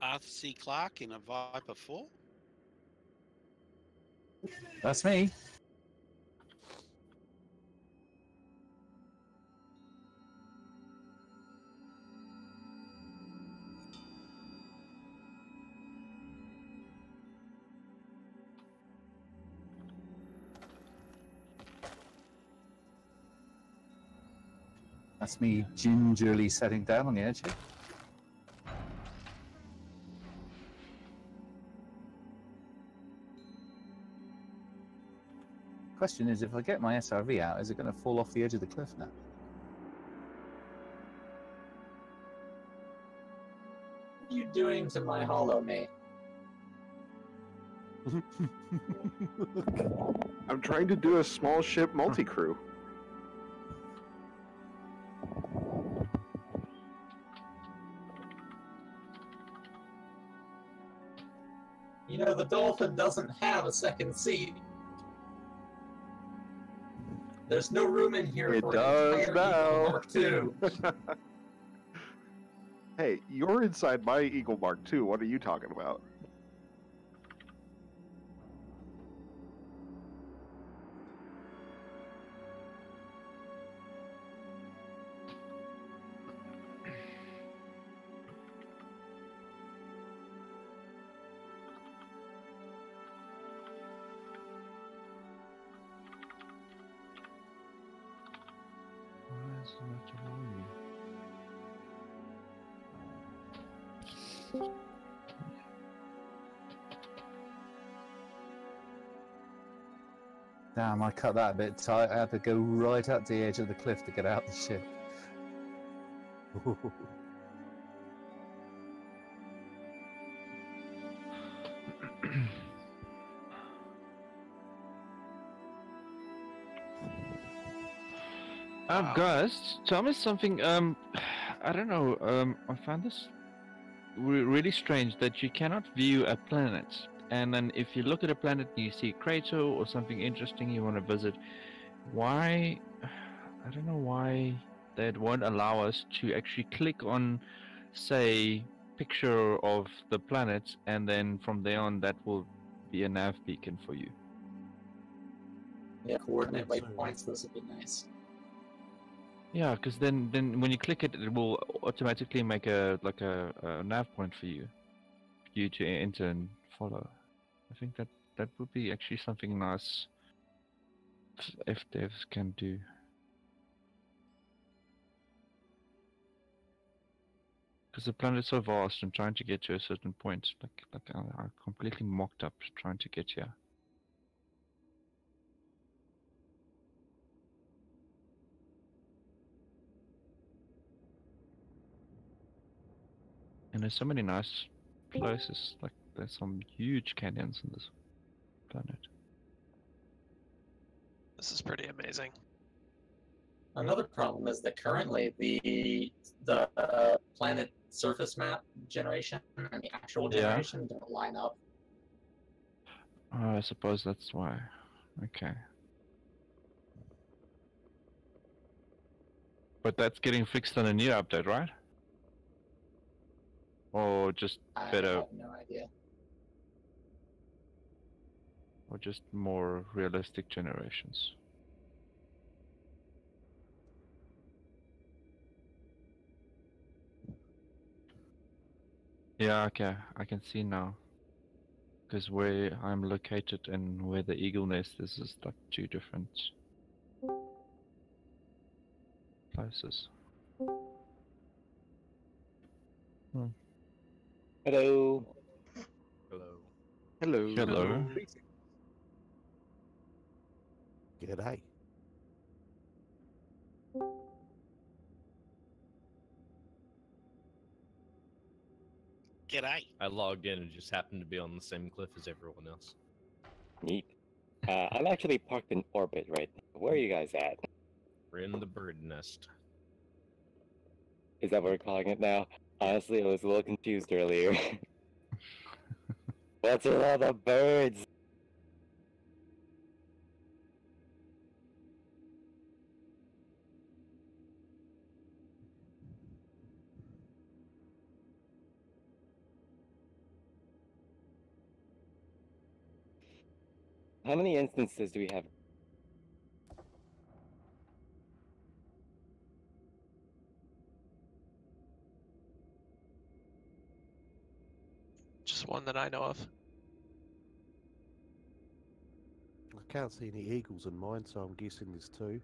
Arthur C. Clarke in a Viper 4? That's me. That's me gingerly setting down on the edge here. Question is, if I get my SRV out, is it going to fall off the edge of the cliff now? What are you doing to my hollow, mate? I'm trying to do a small ship multi-crew. You know, the Dolphin doesn't have a second seat. There's no room in here for an entire Eagle Mark II. Hey, you're inside my Eagle Mark II. What are you talking about? Damn, I cut that a bit tight. I had to go right up to the edge of the cliff to get out the ship. Guys, tell me something. I don't know. I found this really strange that you cannot view a planet, and then if you look at a planet and you see a crater or something interesting you want to visit, why? I don't know why that won't allow us to actually click on, say, picture of the planet, and then from there on that will be a nav beacon for you. Yeah, coordinate waypoints, those would be nice. Yeah, because then when you click it, it will automatically make a nav point for you to enter and follow. I think that would be actually something nice if devs can do. Because the planet is so vast, and trying to get to a certain point, like I completely mocked up trying to get here. And there's so many nice places, like there's some huge canyons in this planet. This is pretty amazing. Another problem is that currently the planet surface map generation and the actual generation don't line up. I suppose that's why. Okay. But that's getting fixed on a new update, right? Or just better? I have no idea. Or just more realistic generations? Yeah, okay, I can see now. Because where I'm located and where the eagle nest is like two different places. Hmm. Hello. Hello. Hello. Hello. G'day. G'day. I logged in and just happened to be on the same cliff as everyone else. Neat. I'm actually parked in orbit right now. Where are you guys at? We're in the bird nest. Is that what we're calling it now? Honestly, I was a little confused earlier. What's with all the birds? How many instances do we have? Just one that I know of. I can't see any eagles in mine, so I'm guessing there's two.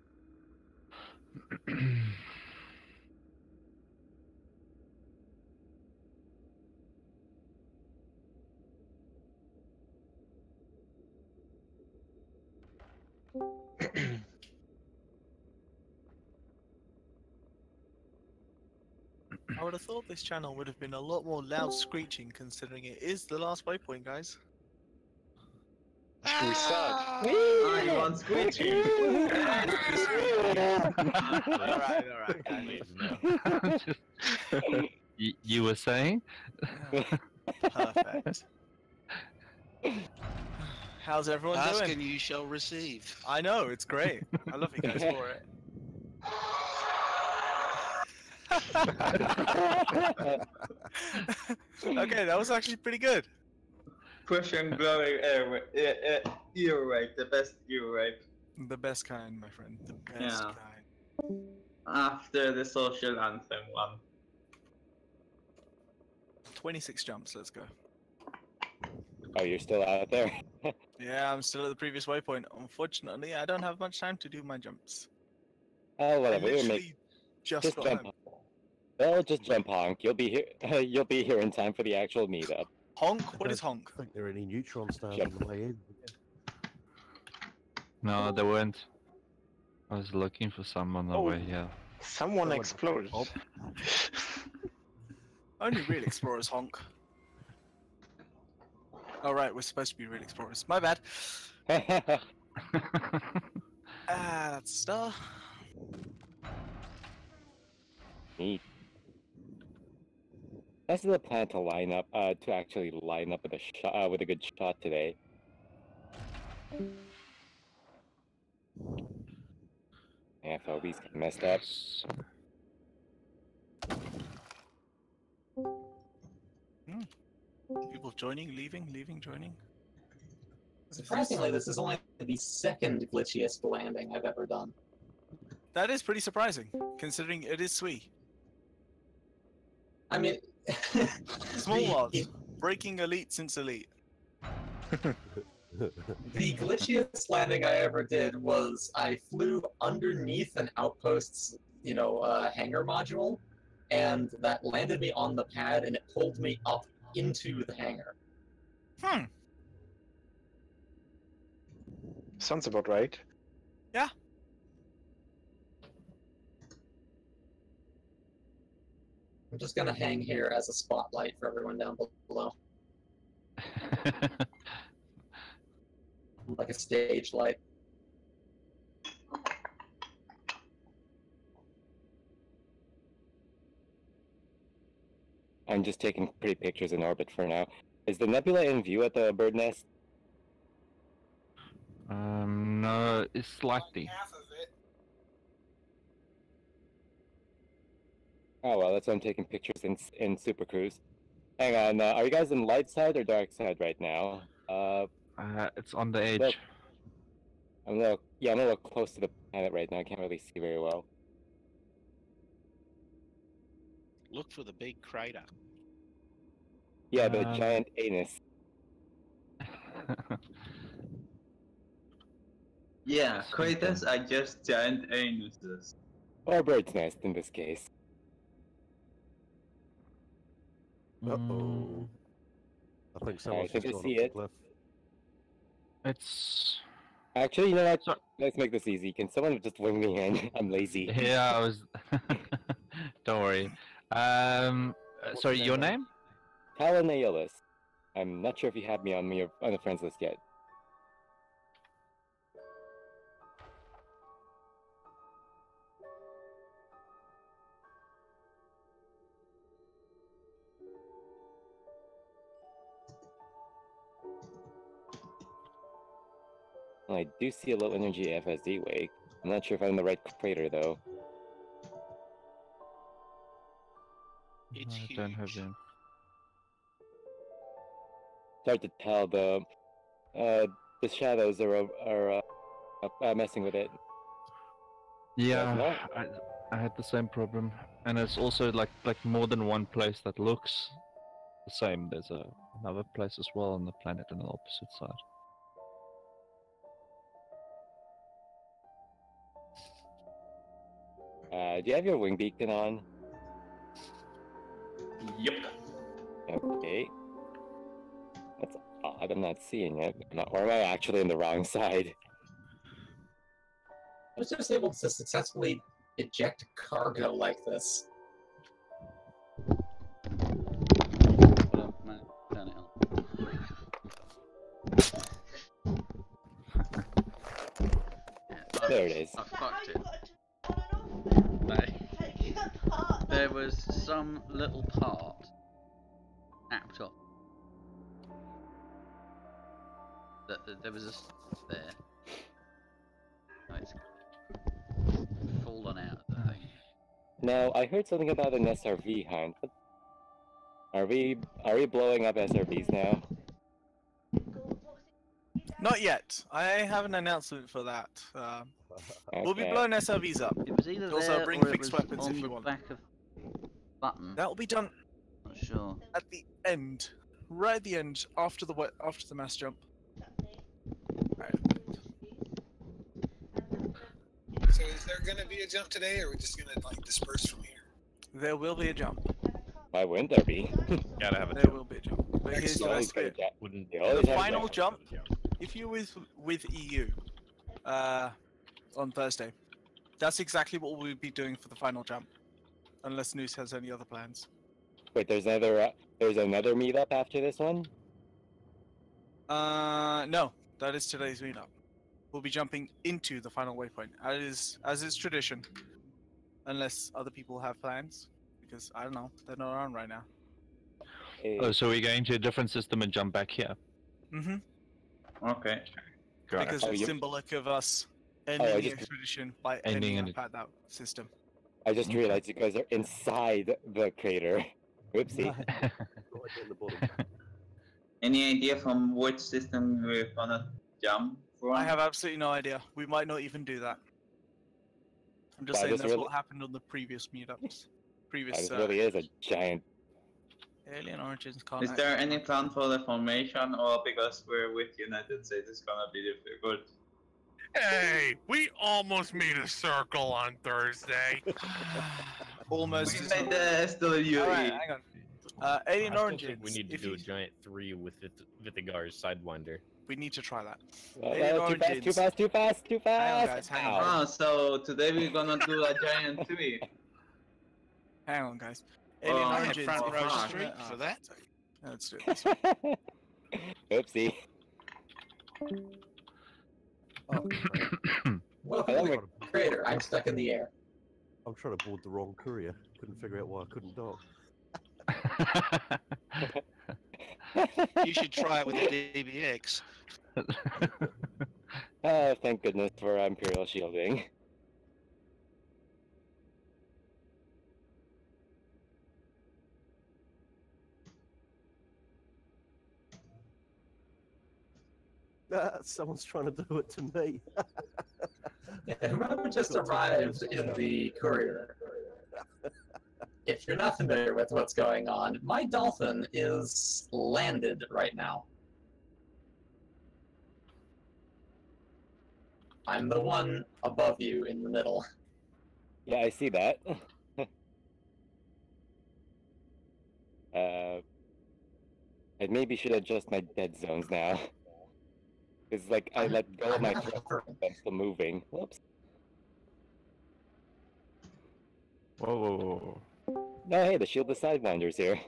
I would have thought this channel would have been a lot more loud screeching, considering it is the last waypoint, guys. We suck. I want screeching. Alright, guys. You were saying? Perfect. How's everyone Ask doing? and you shall receive. I know, it's great. I love you guys for it. Okay, that was actually pretty good. Question glowing earwave, the best earwave. The best kind, my friend. The best Yeah. kind. After the social anthem one. 26 jumps, let's go. Oh, you're still out there? Yeah, I'm still at the previous waypoint. Unfortunately, I don't have much time to do my jumps. Oh, I whatever. We'll literally make. just got jump. home. Well, just jump honk. You'll be here. You'll be here in time for the actual meetup. Honk? What is honk? I think there are any neutron stars Yep. on the way in. No, there weren't. I was looking for some on the Oh. way here. Someone exploded. Only real explorers honk. Oh right, we're supposed to be real explorers. My bad. That's a star. Neat. That's the plan to line up. To actually line up with a shot, with a good shot today. Yeah, FOB's messed up. People joining, leaving, joining. Surprisingly, this is only the second glitchiest landing I've ever done. That is pretty surprising, considering it is SWE. I mean, Small the- odds. Breaking elite since elite. The glitchiest landing I ever did was I flew underneath an outpost's, hangar module, and that landed me on the pad, and it pulled me up into the hangar. Sounds about right. Yeah. I'm just gonna hang here as a spotlight for everyone down below, like a stage light. I'm just taking pretty pictures in orbit for now. Is the nebula in view at the bird nest? No, it's slightly. Oh well, that's why I'm taking pictures in Super Cruise. Hang on, are you guys in light side or dark side right now? It's on the edge. Look. I'm a little close to the planet right now. I can't really see very well. Look for the big crater. Yeah, the giant anus. Yeah, craters are just giant anuses. Or bird's nest in this case. Uh-oh. I think someone's can just you gone see off the it? cliff. It's Actually, you know what? Let's make this easy. Can someone just wing me in? I'm lazy. yeah. I was. Don't worry. Sorry, your name? Talanaeolus. I'm not sure if you have me on the friends list yet. Well, I do see a low energy FSD wake. I'm not sure if I'm in the right crater though. It's I huge. don't have them. It's hard to tell. the shadows are messing with it. Yeah, I had the same problem, and it's also like more than one place that looks the same. There's another place as well on the planet on the opposite side. Do you have your wing beacon on? Yep. Okay. That's odd. I'm not seeing it. Or am I actually on the wrong side? I was just able to successfully eject cargo like this. Hold on, man, turn it on. There it is. I fucked it. There was some little part snapped off. There was a there. Oh, it's fallen out of the thing. Now, I heard something about an SRV hunt. Are we blowing up SRVs now? Not yet. I have an announcement for that. We'll be blowing SRVs up. It was either Also, there bring or it fixed was weapons on if you the want. back of button. That will be done Not sure. at the end, right at the end, after the mass jump. Right. So is there going to be a jump today, or are we just going to like disperse from here? There will be a jump. Why wouldn't there be? Gotta have a There jump. will be a jump. But here's the Always best got a bit. jet. Wouldn't They always The have a final jet. jump, if you're with EU on Thursday, that's exactly what we'll be doing for the final jump, unless Noose has any other plans. Wait, there's another meetup after this one? No, that is today's meetup. We'll be jumping into the final waypoint, as is tradition, unless other people have plans, because I don't know, they're not around right now. Oh, so we're going to a different system and jump back here. Mm-hmm. Okay. Got Because it. it's symbolic of us ending the expedition by ending up at that system. I just realized you guys are inside the crater. Whoopsie. Any idea from which system we're gonna jump from? I have absolutely no idea. We might not even do that. I'm just Wow, saying this that's really- what happened on the previous meetups. This really is a giant. Alien Origins can't. Is there any plan for the formation, or because we're with United States, it's gonna be difficult? Hey, we almost made a circle on Thursday. Almost. We made the SWE. Alright, hang on. Alien I still Origins. think we need to if do you- a giant 3 with Vitigar's Sidewinder. We need to try that. Too fast! Hang on, guys. Hang on. Ah, so today we're gonna do a giant tree. Hang on, guys. Oh, Alien I Origins. front row fuck. street for that. Let's do it this way. Oopsie. Welcome to the crater. I'm stuck in the air. I'm trying to board the wrong courier. Couldn't figure out why I couldn't dock. You should try it with the DBX. Oh, thank goodness for Imperial shielding. Someone's trying to do it to me. Yeah, whoever just arrived in the courier. If you're not familiar with what's going on, my dolphin is landed right now. I'm the one above you in the middle. Yeah, I see that. I maybe should adjust my dead zones now. It's like I let go of my thruster and I'm still moving. Whoops. Whoa. No, hey, the shield the Sidewinder's here.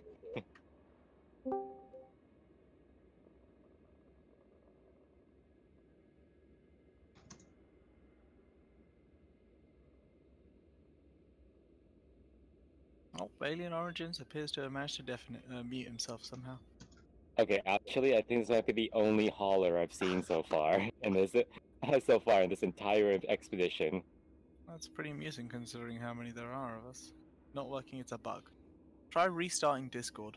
Oh, Alien Origins appears to have managed to mute himself somehow. Okay, actually, I think this might be the only hauler I've seen so far in this entire expedition. That's pretty amusing considering how many there are of us. Not working, it's a bug. Try restarting Discord.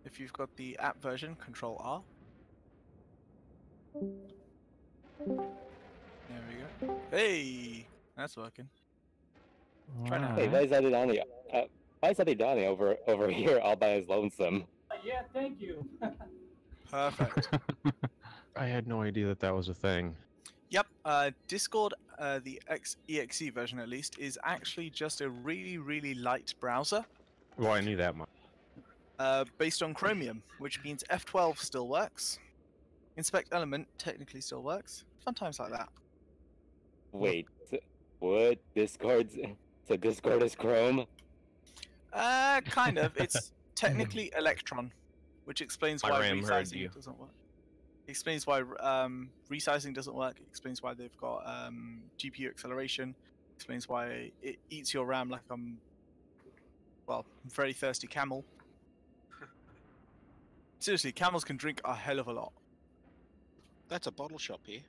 If you've got the app version, Control R. There we go. Hey, that's working. Try now. Hey, why is Adidani? Why is Adidani over here all by his lonesome? Yeah, thank you. Perfect. I had no idea that that was a thing. Yep, Discord, the EXE version at least, is actually just a really, really light browser. Well, I knew that much. Based on Chromium, which means F12 still works. Inspect Element technically still works. Fun times like that. Wait, what? Discord's... So Discord is Chrome? Kind of. It's technically Electron, which explains why resizing doesn't work. Explains why resizing doesn't work. Explains why they've got GPU acceleration. Explains why it eats your RAM like well, very thirsty camel. Seriously, camels can drink a hell of a lot. That's a bottle shop here.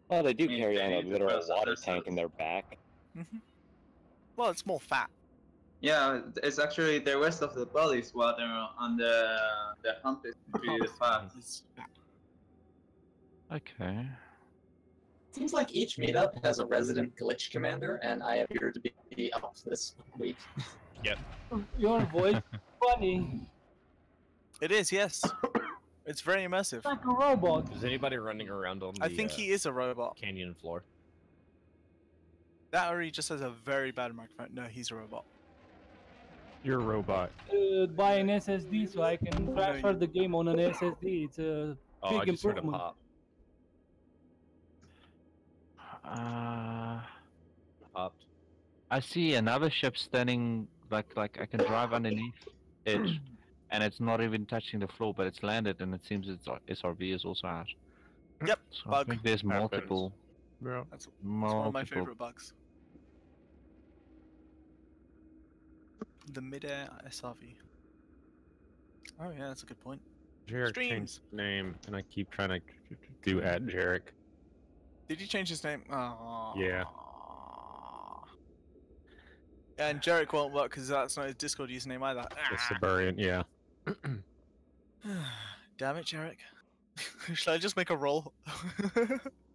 Well, they do carry on a literal water tank in their back. Well, it's more fat. Yeah, it's actually the rest of the body's water on the hump is pretty fat. Okay. Seems like each meetup has a resident glitch commander, and I appear to be up this week. Yep. Your voice is funny. It is, yes. It's very immersive. Like a robot. Is anybody running around on the I think he is a robot. canyon floor? That or he just has a very bad microphone. No, he's a robot. You're a robot. Buy an SSD so I can transfer the game on an SSD. It's a Oh, I big just heard a improvement. pop. Popped. I see another ship standing like I can drive underneath it, and it's not even touching the floor, but it's landed, and it seems its SRV is also out. Yep, So I bug. think there's multiple. Yeah. That's one of my favorite bugs. The midair SRV. Oh yeah, that's a good point. Jarek Streams. changed his name, and I keep trying to do @Jarek. Did you change his name? Oh. Yeah. And Jarek won't work because that's not his Discord username either. The Siberian, yeah. Damn it, Jarek. Should I just make a roll?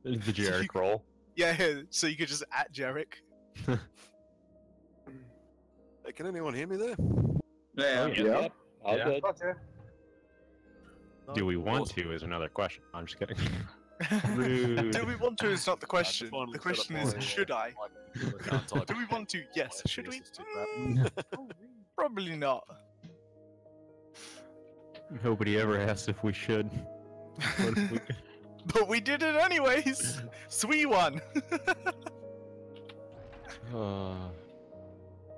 The Jarek roll. Yeah, so you could just @Jarek. Hey, can anyone hear me there? Yeah. Yep. All good. Do we want to is another question. I'm just kidding. Do we want to is not the question. The question is, should I? Do we want to? Yes. Should we? Probably not. Nobody ever asked if we should. What if we... But we did it anyways! SWE1!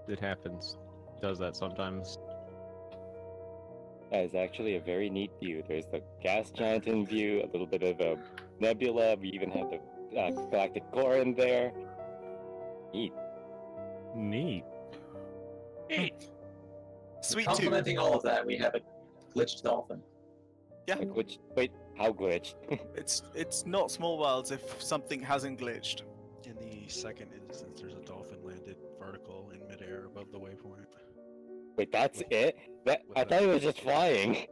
It happens. Does that sometimes. That is actually a very neat view. There's the gas giant in view, a little bit of a nebula. We even have the galactic core in there. Neat. Neat. SWE2. Complementing all of that, we have a glitched dolphin. Yeah. A glitched? Wait, how glitched? It's not small worlds if something hasn't glitched. In the second instance, there's a dolphin landed vertical in midair above the waypoint. Wait, that's it? I thought it was just flying.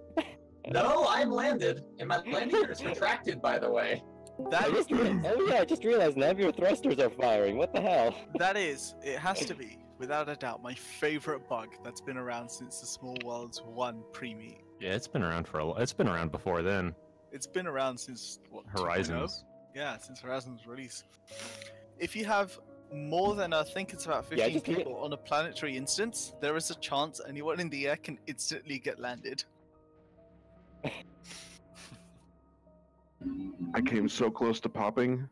No, I'm landed, and my landing gear is retracted, by the way. That is. Oh yeah, I just realized none of your thrusters are firing. What the hell? That is. It has to be, without a doubt, my favorite bug that's been around since the Small Worlds 1 pre-meet. Yeah, it's been around for it's been around before then. It's been around since what? Horizons. 2.0? Yeah, since Horizons release. If you have more than I think it's about 15 people on a planetary instance, there is a chance anyone in the air can instantly get landed. I came so close to popping.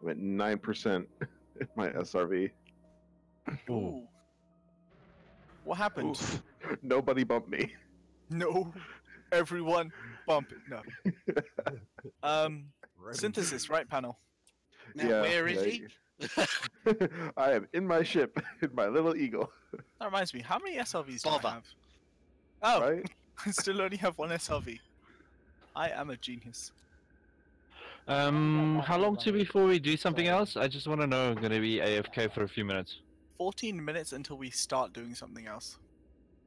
I'm at 9% in my SRV. Ooh. What happened? Oof. Nobody bumped me. No. Everyone bump it. No. Synthesis, right panel. Now, Yeah, where is he? I am in my ship, in my little eagle. That reminds me, how many SRVs do Bother. I have? Oh, Right? I still only have one SRV. I am a genius. How long to before we do something else? I just want to know. I'm gonna be AFK for a few minutes. 14 minutes until we start doing something else.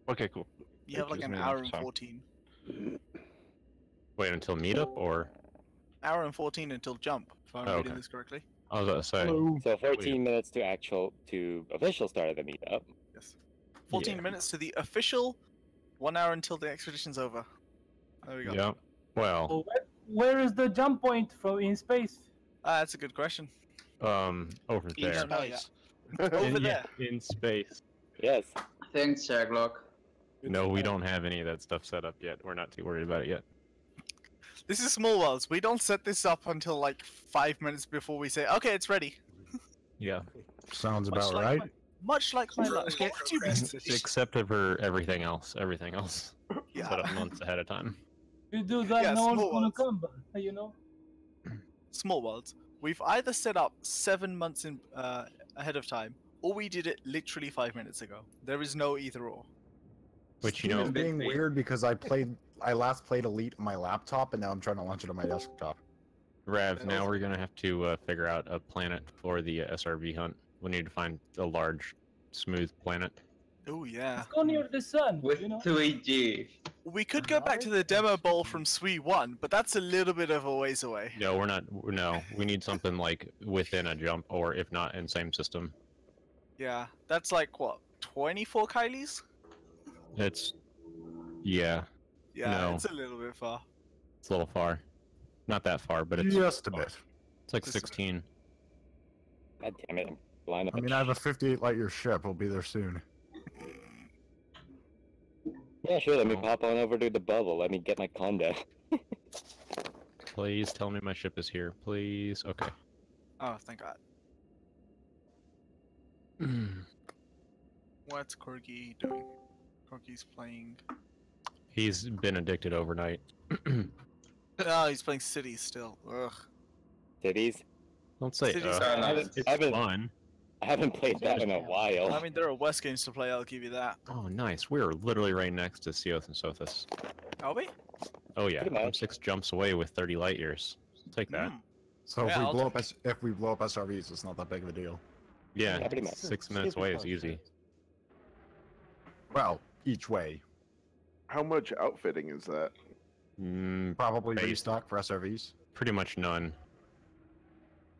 Okay, cool. You have like Gives an me hour enough and time. 14. Wait until meetup or? hour and 14 until jump, if I'm reading this correctly. I was about to say. So 14 minutes to official start of the meetup. Yes. 14 minutes to the official, 1 hour until the expedition's over. There we go. Yeah. Well. So where is the jump point from in space? That's a good question. Over You there. don't know yet. Over there. In space. Yes. Thanks, Sherlock. No, we don't have any of that stuff set up yet. We're not too worried about it yet. This is Small Worlds. We don't set this up until like 5 minutes before we say, okay, it's ready. Yeah. Sounds Much about like right. Much like my life. Except for everything else. Everything else. Yeah. Set up months ahead of time. You do that, Yeah, no one's Small gonna Worlds. come, but, you know? Small Worlds. We've either set up 7 months in ahead of time, or we did it literally 5 minutes ago. There is no either or. Which, you Steam know, is being weird because I last played Elite on my laptop, and now I'm trying to launch it on my desktop. Rav, now we're gonna have to figure out a planet for the SRV hunt. We need to find a large, smooth planet. Oh yeah. Let's go near the sun, With you know? 2EG. We could go back to the demo bowl from SWE1, but that's a little bit of a ways away. No, we're not. No, we need something like within a jump, or if not, in same system. Yeah, that's like what, 24 Kylies? It's, yeah. Yeah, No. it's a little bit far. It's a little far. Not that far, but it's Just a far. bit. It's like 16. God damn it. I'm blind up. I mean, I have a 58 light year ship. We'll be there soon. Yeah, sure. Let me pop on over to the bubble. Let me get my condo. Please tell me my ship is here. Please. Okay. Oh, thank God. What's Corgi doing? Corgi's playing. He's been addicted overnight. No, he's playing Cities still. Ugh. Cities? Don't say Cities it's fun. I haven't played that in a while. I mean, there are worse games to play, I'll give you that. Oh, nice. We're literally right next to Seoth and Sothis. Are we? Oh yeah, Pretty I'm much. 6 jumps away with 30 light years. Take that. So Yeah, I'll if we blow up SRVs, it's not that big of a deal. Yeah, Yeah, pretty much. 6 minutes away is easy. Well, each way. How much outfitting is that? Probably Base. restock for SRVs. Pretty much none.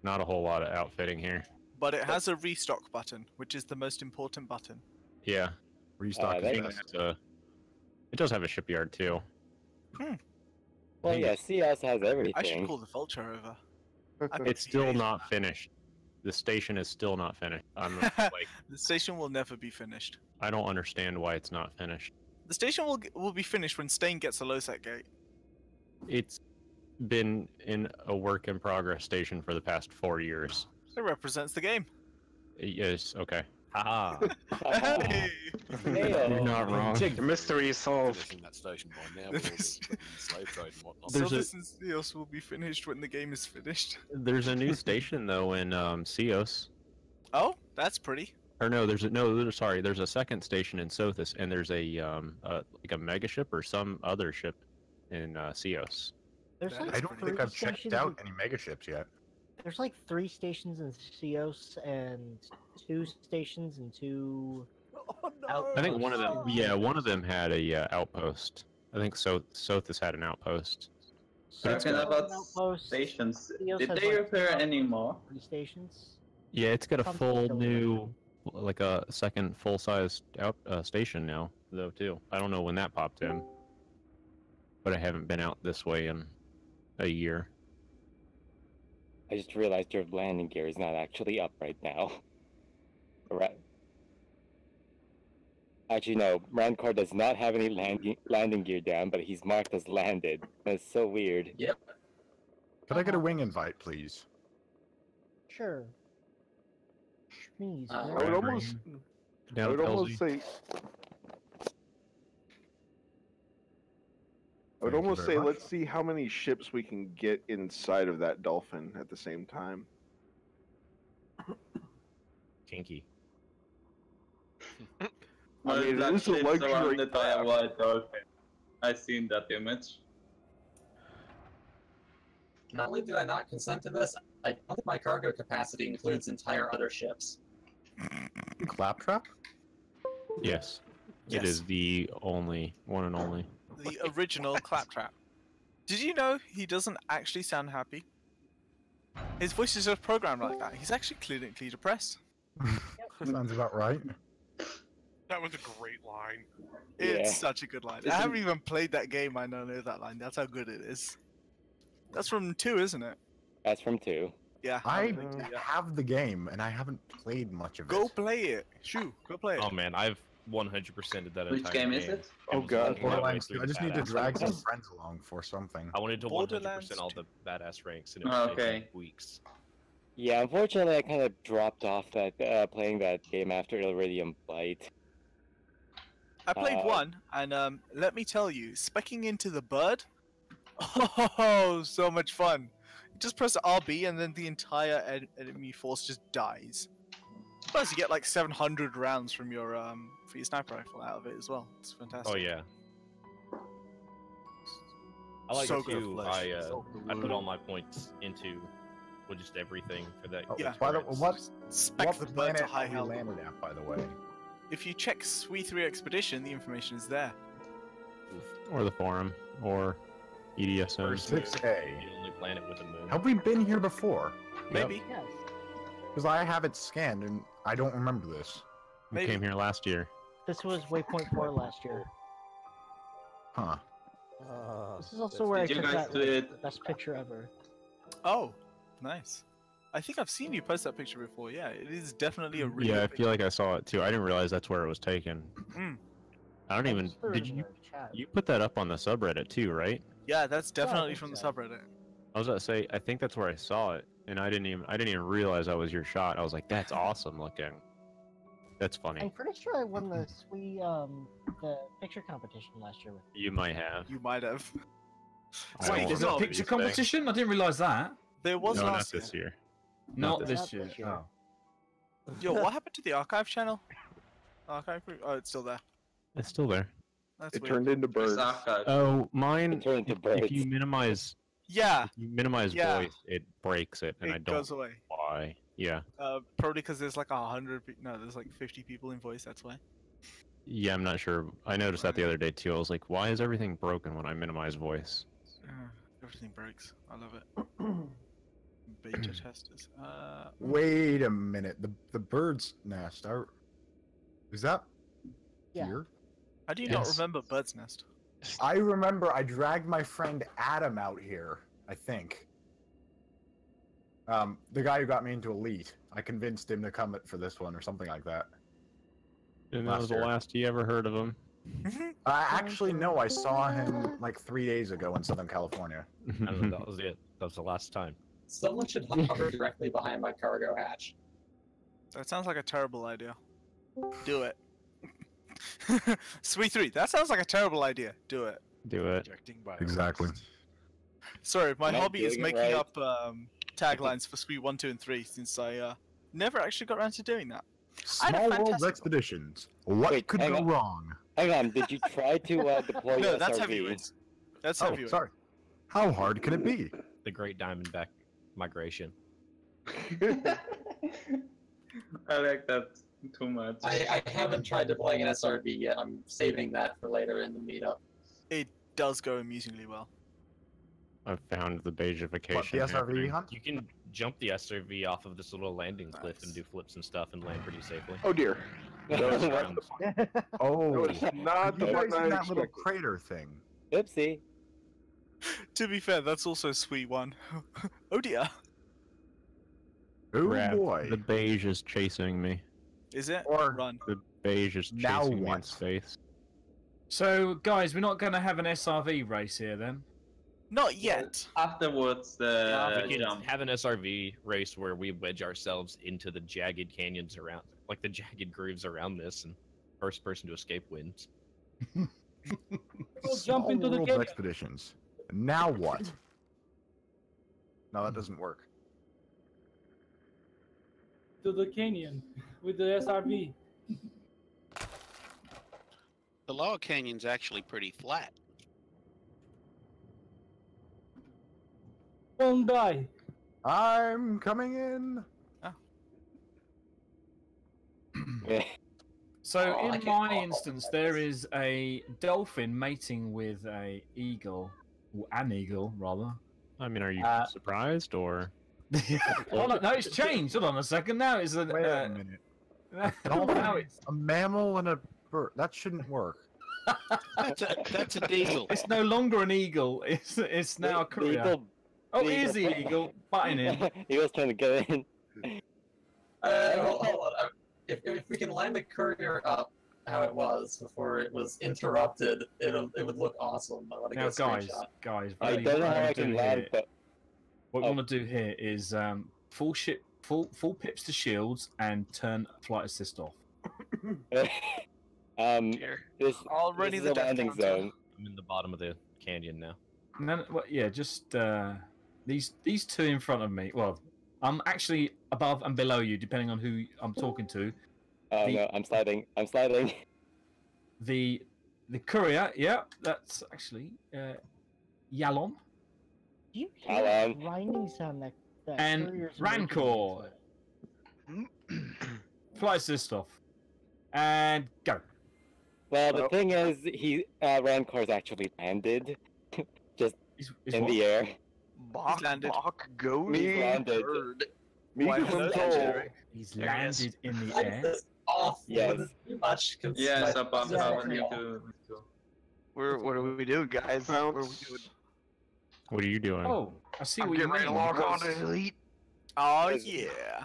Not a whole lot of outfitting here. But it has a restock button, which is the most important button. Yeah. Restock that is is- best. It does have a shipyard too. Well, yeah, CS has everything. I should call the Vulture over. I could It's still behave. not finished. The station is still not finished. I'm like, The station will never be finished. I don't understand why it's not finished. The station will be finished when Stain gets a low set gate. It's been in a work in progress station for the past 4 years. It represents the game. Yes, okay. Haha. Hey! You're not wrong. The mystery is solved. In that station by now, with all the slave trade and whatnot. There's a- Silvis and Seos will be finished when the game is finished. There's a new station though in Seos. Oh, that's pretty. Or no, there's a second station in Sothis, and there's a like a mega ship or some other ship in Seos. There's like I don't think three I've checked stations out any mega ships yet. There's like 3 stations in Seos and 2 stations and 2. I think one of them, yeah, one of them had a outpost. I think Sothis had an outpost. But it's Talking got, about outpost. stations, Seos did has, they like, repair any more? 3 stations. yeah, it's got a Something full still new, like a second full-sized station now, though too. I don't know when that popped in, but I haven't been out this way in a year. I just realized your landing gear is not actually up right now. Right. Actually, no. Rancor does not have any landing gear down, but he's marked as landed. That's so weird. Yep. Could I get a wing invite, please? Sure. Schmeeze, I where would are almost, you? I would almost say, Thank you very much. let's see how many ships we can get inside of that dolphin at the same time. Kinky. Well, mean, that it is a ship's luxury surrounded by a craft. white dolphin. I've seen that image. Not only did I not consent to this, I don't think my cargo capacity includes entire other ships. Claptrap? Yes. Yes. It is the only one and only. The original Claptrap. Did you know he doesn't actually sound happy? His voice is just programmed like that. He's actually clinically depressed. Sounds about right. That was a great line. It's such a good line. I haven't even played that game. I don't know that line. That's how good it is. That's from 2, isn't it? That's from 2. Yeah. I have the game and I haven't played much of it. Go play it. Shoo, go play it. Oh man, I've 100%ed that Which entire game is it? Oh god. I just need to drag some friends along for something. I wanted to 100% all the badass ranks, and it was taking weeks. Yeah, unfortunately, I kind of dropped off that playing that game after Iridium Bite. I played 1, and let me tell you, specking into the bird, oh, so much fun. You just press RB, and then the entire enemy force just dies. Plus, you get like 700 rounds from your for your sniper rifle out of it as well. It's fantastic. Oh yeah. I like So it too. good. I put all my points into just everything for that. Yeah. By the, what Spec the bird planet to high are we health. landed at, by the way? If you check SWE3 Expedition, the information is there. Or the forum, or EDSM. Or 6A. The only planet with a moon. Have we been here before? Maybe. Yes. Because I have it scanned and I don't remember this. We came here last year. This was waypoint 4 last year. Huh. This is also where I Did you took guys that do it? the best picture ever. Oh, nice. I think I've seen you post that picture before. Yeah, it is definitely a really Yeah, I good feel like I saw it too. I didn't realize that's where it was taken. Mm. I don't even. just threw it Did in you? the chat. You put that up on the subreddit too, right? Yeah, that's definitely think from the so. subreddit. I was about to say, I think that's where I saw it, and I didn't even realize that was your shot. I was like, that's awesome looking. That's I'm funny. pretty sure I won the the picture competition last year with. You might have. You might have. I Wait, won't there's a know picture these things. competition? I didn't realise that. There was No, not last this year. Not Not this this year. year. Oh. Yo, what happened to the archive channel? Archive group? Oh, it's still there. It's still there. That's It weird. turned into Where's birds. archive? Oh, mine. It turned into If birds. you minimize, Yeah, if you minimize Yeah. voice, it breaks it, and I it don't goes know away. why. Yeah. Probably because there's like 100. No, there's like 50 people in voice. That's why. Yeah, I'm not sure. I noticed that the other day too. I was like, why is everything broken when I minimize voice? Everything breaks. I love it. Beta testers. Wait a minute. The bird's nest. Is that Yeah. here? How do you not Yes. remember Bird's Nest? I remember I dragged my friend Adam out here, I think. The guy who got me into Elite. I convinced him to come for this one or something like that. And that Last was the year. last you ever heard of him. Actually, no, I saw him like 3 days ago in Southern California. I don't know, that was it. That was the last time. Someone should hover directly behind my cargo hatch. That sounds like a terrible idea. Do it. SWE3. That sounds like a terrible idea. Do it. Do it. Exactly. Sorry, my Not hobby is doing it making right. up taglines for SWE1, 2, and 3 since I never actually got around to doing that. I had a Small World fantastic- Expeditions. What Wait, could hang go on. wrong? Hang on, did you try to deploy No, your that's SRV? heavyweights. That's Oh, heavyweight. sorry. How hard can it be? The Great Diamondback Migration. I like that too much. I haven't tried deploying an SRV yet. I'm saving that for later in the meetup. It does go amusingly well. I found the beigification. What, the SRV happening. hunt? You can jump the SRV off of this little landing cliff and do flips and stuff and land pretty safely. Oh dear. Those rounds. Oh, That was not the you guys one I in that little expected. crater thing. Oopsie. To be fair, that's also SWE1. Oh dear. Oh Crap, boy. The beige is chasing me. Is it? Or- Run. The beige is Now chasing me in what? space. So, guys, we're not going to have an SRV race here then? Not yet. Afterwards, we the can jump. have an SRV race where we wedge ourselves into the jagged canyons around, like the jagged grooves around this, and first person to escape wins. Go jump Small into the World canyon. Expeditions. Now what? No, that doesn't work. To the canyon with the SRV. The lower canyon's actually pretty flat. Don't die. I'm coming in. So, Oh, I in can't- my instance, there is a dolphin mating with a eagle An eagle, rather. I mean, are you Uh, surprised or? Hold on, no, it's changed. Hold on a second. Now it's a. Wait a minute. Now it's A mammal and a bird. That shouldn't work. That's a eagle. It's no longer an eagle. It's now a courier. Oh, here's the eagle butting in. Eagle's trying to get in. Hold on. If we can line the courier up how it was before it was interrupted, it would look awesome. I want to Now, get a screenshot. guys, I really, don't know what how we I wanna can do land, here- but What we want to do here is full pips to shields and turn flight assist off. this Already this the is a death landing counter. zone. I'm in the bottom of the canyon now. No, well, yeah, just these two in front of me. Well, I'm actually above and below you, depending on who I'm talking to. Oh no, I'm sliding. I'm sliding. The courier, yeah, that's actually Yalom. Do you hear Hello. that grinding sound that And couriers are making? Rancor. Flight assist off. And go. Well, the thing is, Rancor's actually landed, just in the air. He's landed. Goes He's landed. Why not Jerry? He's There he is. landed in the air. Off. Yes. Much. Yes, above Yeah. how we do. What are we doing, guys? What are we doing? What are you doing? Oh, I see I'm what you getting ready mean. to log on to Elite. Oh yeah.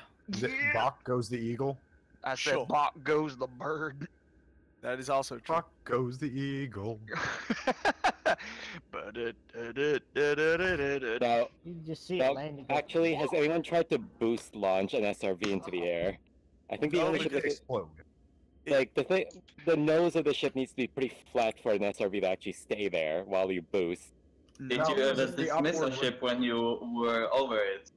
Bach goes the eagle. I said, Sure. Bach goes the bird. That is also true. Bach goes the eagle. Now, You just see now, it landing. actually, has anyone tried to boost launch an SRV into the air? I think the No, only it ship could that explode. like the nose of the ship needs to be pretty flat for an SRV to actually stay there while you boost. Did No, you ever it's the dismiss a upward- ship when you were over it?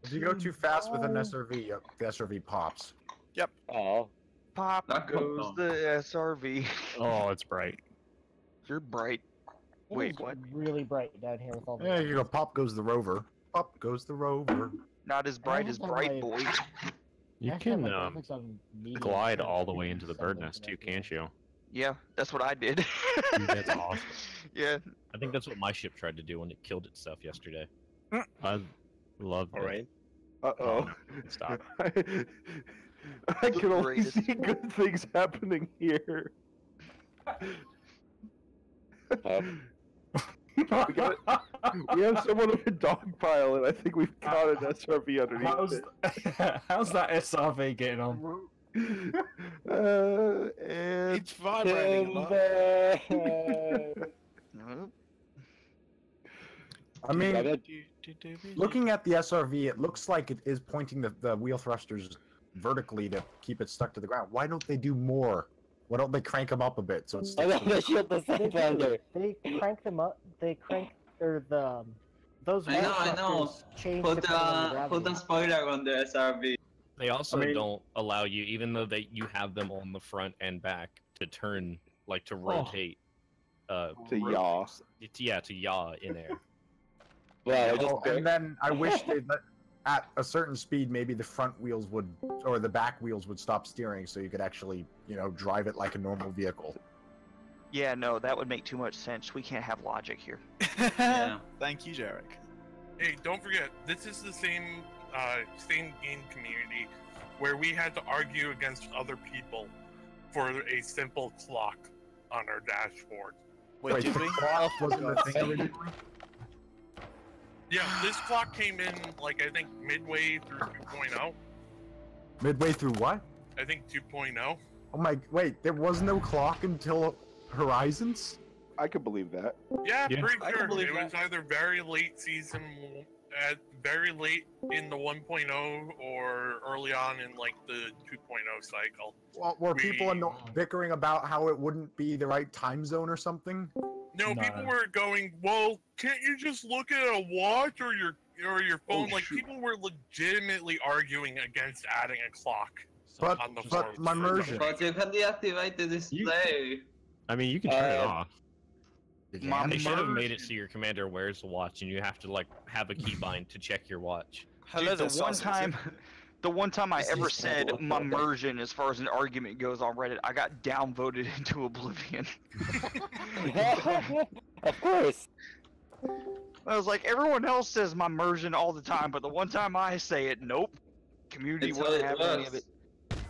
If you go too fast with an SRV, the SRV pops. Yep. Oh. Pop That goes goes the SRV. Oh, it's bright. You're bright. It Wait, is what? really bright down here with all the. There you go. Pop goes the rover. Pop goes the rover. Not as bright as bright, boy. You I can have my graphics on medium glide so all the it's way into the bird nest too, can't you? Yeah, that's what I did. Dude, that's awesome. Yeah. I think that's what my ship tried to do when it killed itself yesterday. I love it. Alright. Uh-oh. Stop. I can only see good things happening here. We have somewhat of a dog pile, and I think we've got an SRV underneath it. How's that SRV getting on? And It's vibrating. I mean, looking at the SRV, it looks like it is pointing the wheel thrusters vertically to keep it stuck to the ground. Why don't they do more? Why don't they crank them up a bit so it's? Oh no, the shield the Sunlander. They crank them up. They crank those. I know. thrusters change Put depending on the a gravity. spoiler on the SRV. They also I mean- don't allow you, even though you have them on the front and back, to turn, like to rotate. To yaw. To yaw in air. Well, and then I wish they at a certain speed, maybe the front wheels would, or the back wheels would stop steering, so you could actually, drive it like a normal vehicle. Yeah, no, that would make too much sense. We can't have logic here. Yeah. Thank you, Jarek. Hey, don't forget, this is the same game community where we had to argue against other people for a simple clock on our dashboard. Wait, did the we? clock wasn't the thing originally? Yeah, this clock came in, like, I think midway through 2.0. Midway through what? I think 2.0. Oh my, wait, there was no clock until Horizons? I could believe that. Yeah, Yeah. pretty I can sure. believe It was either very late season, very late in the 1.0, or early on in, like, the 2.0 cycle. Well, were people bickering about how it wouldn't be the right time zone or something? No, people were going, well, can't you just look at a watch or your phone? Like, people were legitimately arguing against adding a clock on the But forums. my immersion. But you can deactivate the display. I mean, you can turn it off. They should have made it so your commander wears the watch and you have to, like, have a keybind to check your watch. Hello, Dude, the The one time I ever said my immersion as far as an argument goes on Reddit, I got downvoted into oblivion. Of course. I was like, everyone else says my immersion all the time, but the one time I say it, nope. Community wouldn't have any of it.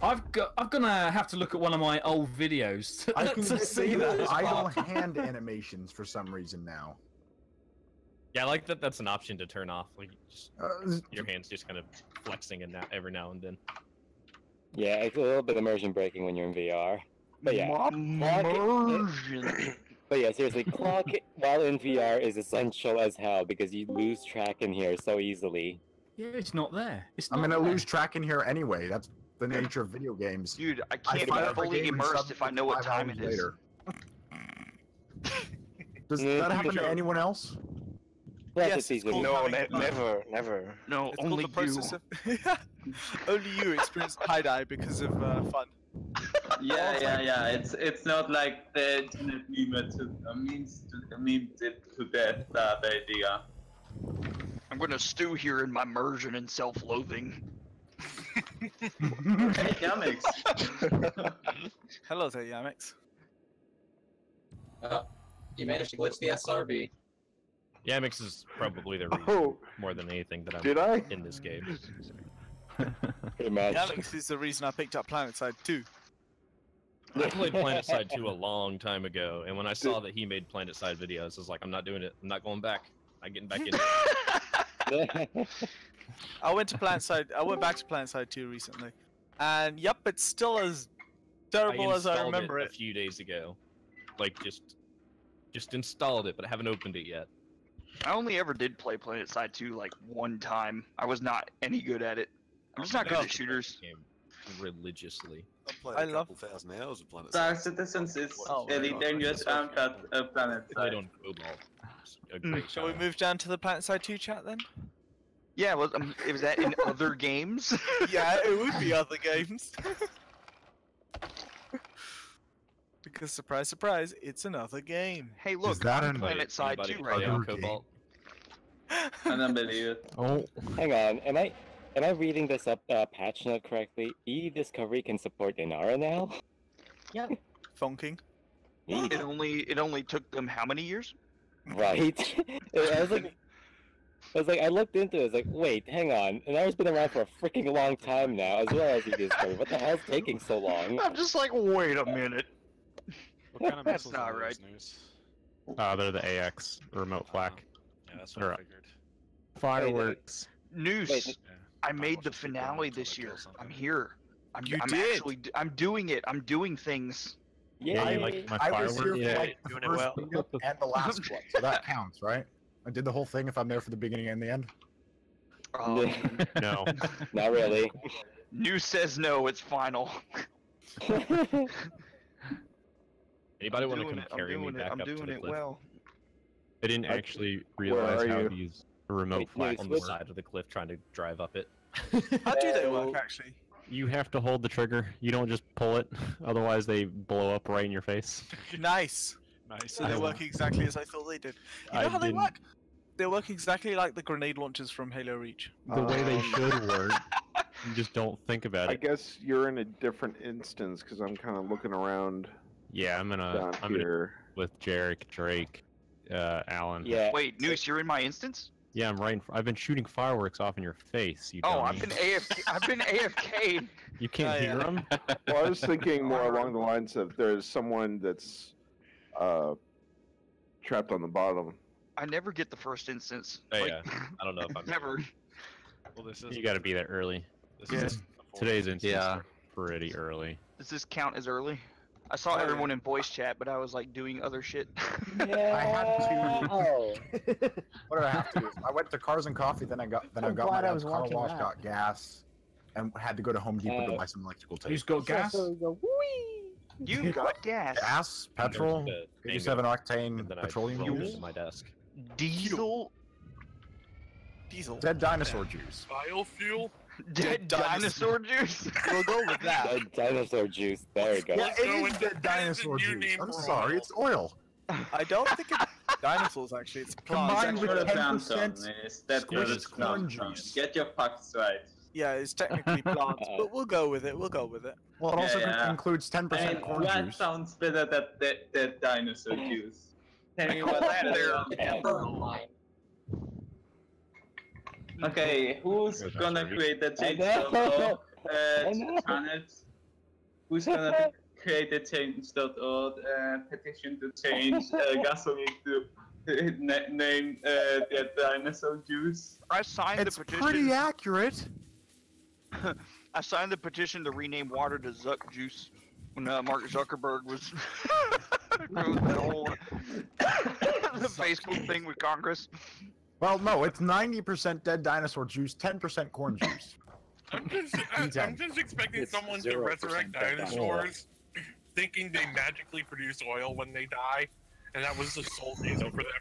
I'm gonna have to look at one of my old videos I can to see that. idle hand animations for some reason now. Yeah, I like that. That's an option to turn off. Like, just your hands just kind of flexing and every now and then. Yeah, it's a little bit immersion breaking when you're in VR. But yeah, immersion. But yeah, seriously, clock while in VR is essential as hell because you lose track in here so easily. Yeah, it's not there. I'm gonna lose track in here anyway. That's the nature of video games. Dude, I can't be fully immersed if I know what time it is. Does that happen to anyone else? Yes, it's called No, having- never. No, It's only called the process you. of only you experience tie-dye because of fun. Yeah. It's not like the internet memes to death. That idea. I'm gonna stew here in my immersion and self-loathing. Hey, Yamix. Hello there, Yamix. You managed to glitch the SRV. Yamix is probably the reason more than anything that I'm in this game. Pretty much. Yamix is the reason I picked up PlanetSide 2. I played PlanetSide 2 a long time ago, and when I saw that he made PlanetSide videos, I was like, I'm not doing it. I'm not going back. I'm getting back in it. I went back to PlanetSide 2 recently, and yep, it's still as terrible as I installed remember it it. a few days ago. Like, just installed it, but I haven't opened it yet. I only ever did play PlanetSide 2 like one time. I was not any good at it. I'm just not good at shooters. Religiously. I love 1,000 hours of Planet Star Citizens is really dangerous on planet. Played on Cobalt. Shall we move down to the PlanetSide 2 chat then? Yeah, was that in other games? Yeah, it would be other games. Because surprise, surprise, it's another game. Hey, look, that I'm an- PlanetSide 2 right Play now. on Cobalt. I don't believe it. Oh, hang on. Am I reading this up patch note correctly? E-Discovery can support Inara now. Yeah. Funking. It only took them how many years? Right. I was like, I looked into it. I was like, wait, hang on. Inara's been around for a freaking long time now, as well as E-Discovery. What the hell's taking so long? I'm just like, wait a minute. What kind of That's missiles not are right. those, News? They're the AX remote flak. Yeah, that's what I figured. Fireworks. Noose, I made the finale this year. I'm here. I'm doing it. I'm doing things. Yeah, you like my I was here fireworks? for like the doing it first well. meetup and the last one, so that counts, right? I did the whole thing if I'm there for the beginning and the end. No. Not really. Noose says no. It's final. Anybody want to come I'm carry me doing it. back I'm up to doing the it cliff? well. I didn't actually realize are how you? to use a remote flak. On the side of the cliff, trying to drive up it. How do they work, actually? You have to hold the trigger. You don't just pull it, otherwise they blow up right in your face. Nice. Nice. So they work exactly as I thought they did. You know how they work? They work exactly like the grenade launchers from Halo Reach. The way they should work. You just don't think about I it. guess you're in a different instance because I'm kind of looking around. Yeah, I'm down gonna here. with Jarek, Drake, Alan. Yeah. Wait, Noose, you're in my instance? Yeah, I'm right. I've been shooting fireworks off in your face. You Oh, dummy. I've been AFK. I've been AFK. You can't hear them. Well, I was thinking more along the lines of there's someone that's trapped on the bottom. I never get the first instance. Oh, Like, yeah. I don't know if I'm never. Well, this is. You got to be there early. This Yeah. is Today's instance Yeah. are pretty early. Does this count as early? I saw everyone in voice chat, but I was like doing other shit. I had to. What did I have to do? I went to Cars and Coffee, then I got my glad I dad's was car watching wash, that. got gas, and had to go to Home Depot to buy some electrical tape. Who's got gas? So we go, whee! You got gas. Gas, petrol, There's the 87 and octane then petroleum I rolled fuels, into my desk. Diesel. dead dinosaur juice. Biofuel? Dead dinosaur juice. We'll go with that. Dead dinosaur juice. There we go. Yeah, it is dead dinosaur juice. I'm sorry, it's oil. I don't think it's dinosaurs, actually. It's plants. Combined with Actual 10% plankton is that squished is corn plankton. juice. Get your facts right. Yeah, it's technically plants, but we'll go with it. We'll go with it. Well, it also Yeah. includes 10% And corn what juice. sounds better than that dinosaur juice? Tell me what that there. Okay, who's Goes gonna after create the change know. channels? Who's gonna create the change.org petition to change gasoline to name the dinosaur juice? I signed It's the petition. pretty accurate. I signed the petition to rename water to Zuck Juice when Mark Zuckerberg was doing that whole the Facebook thing with Congress. Well, no, it's 90% dead dinosaur juice, 10% corn juice. I'm just expecting It's someone to 0% resurrect dead dinosaurs, thinking they magically produce oil when they die, and that was the sole reason for them.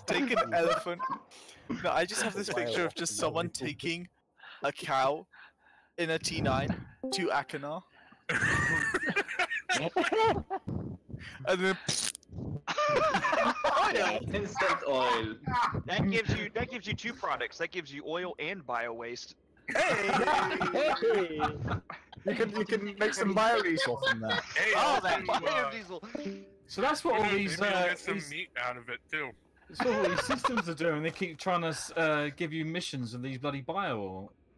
Take an elephant. No, I just have this picture of just someone taking a cow in a T9 to Akana. And then Yeah, instant oil. That gives you two products. That gives you oil and bio waste. Hey! You can make some biodiesel from that. Hey, Oh, that also, biodiesel. So that's what all maybe these you'll get some meat out of it too. that's what all these systems are doing. They keep trying to give you missions of these bloody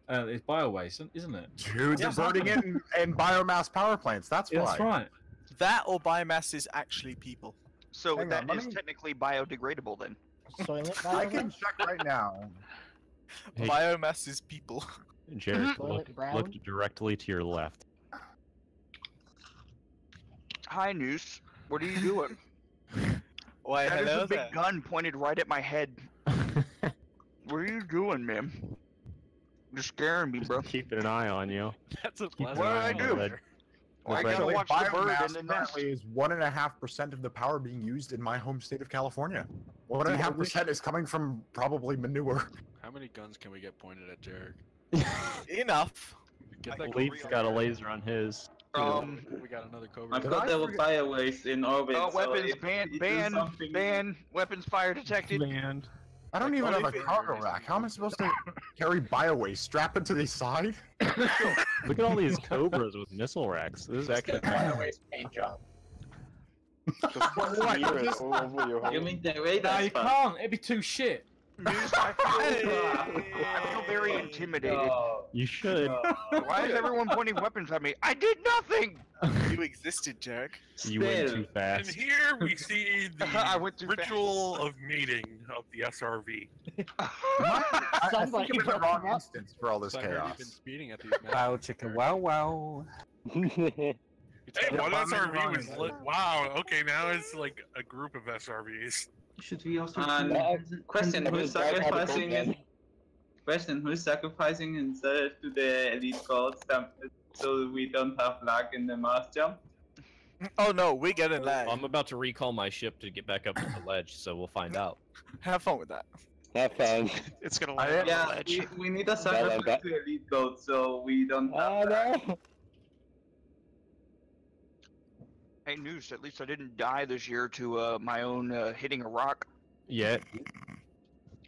it's bio waste, isn't it? Dude, they're burning it in biomass power plants. That's why. That's right. that or biomass is actually people. So Hang that on, is technically biodegradable then. Soylent I biomass? can check right now. Hey. Biomass is people. Jared, Toilet brown? look directly to your left. Hi, Noose. What are you doing? Why, That is hello a big there. gun pointed right at my head. What are you doing, man? You're scaring me, bro. Keeping an eye on you. That's a Keeping an What did eye I on do? the- Well, I the gotta red- watch the bird Biomass in the nest. currently is 1.5% of the power being used in my home state of California. 1.5% is coming from probably manure. How many guns can we get pointed at Jarek? Enough. Get that Leaf's got a laser on his. We got another Cobra. I thought there were bio waste in orbit. Oh, so weapons if ban, you do ban, something- ban. Weapons fire detected. Banned. I don't even have a Only if it- cargo rack. How am I supposed to carry bio waste? Strap it to the side? Look at all these Cobras with missile racks. This is actually. paint job. What? You mean the radar No, you spot? can't. It'd be too shit. I feel very intimidated. You should. Why is everyone pointing weapons at me? I did nothing! You existed, Jarek. You went too And fast. here we see I the went too ritual of mating of the SRV. I think I'm in the wrong instance for all this I heard you've been chaos. speeding at these, man. Wow, chicka, wow, wow. Hey, one I'm in the SRV wrong was lit. Wow, okay, now it's like a group of SRVs. Should we also And question who's sacrificing again. question who's sacrificing himself to the elite gods so we don't have lag in the mass jump? Oh no, we get in lag. I'm about to recall my ship to get back up to the ledge, so we'll find out. Have fun with that. Have fun. It's gonna land on the Yeah, ledge. we need a sacrifice to elite gods so we don't have lag. No. Hey, Noose, at least I didn't die this year to my own hitting a rock. Yet.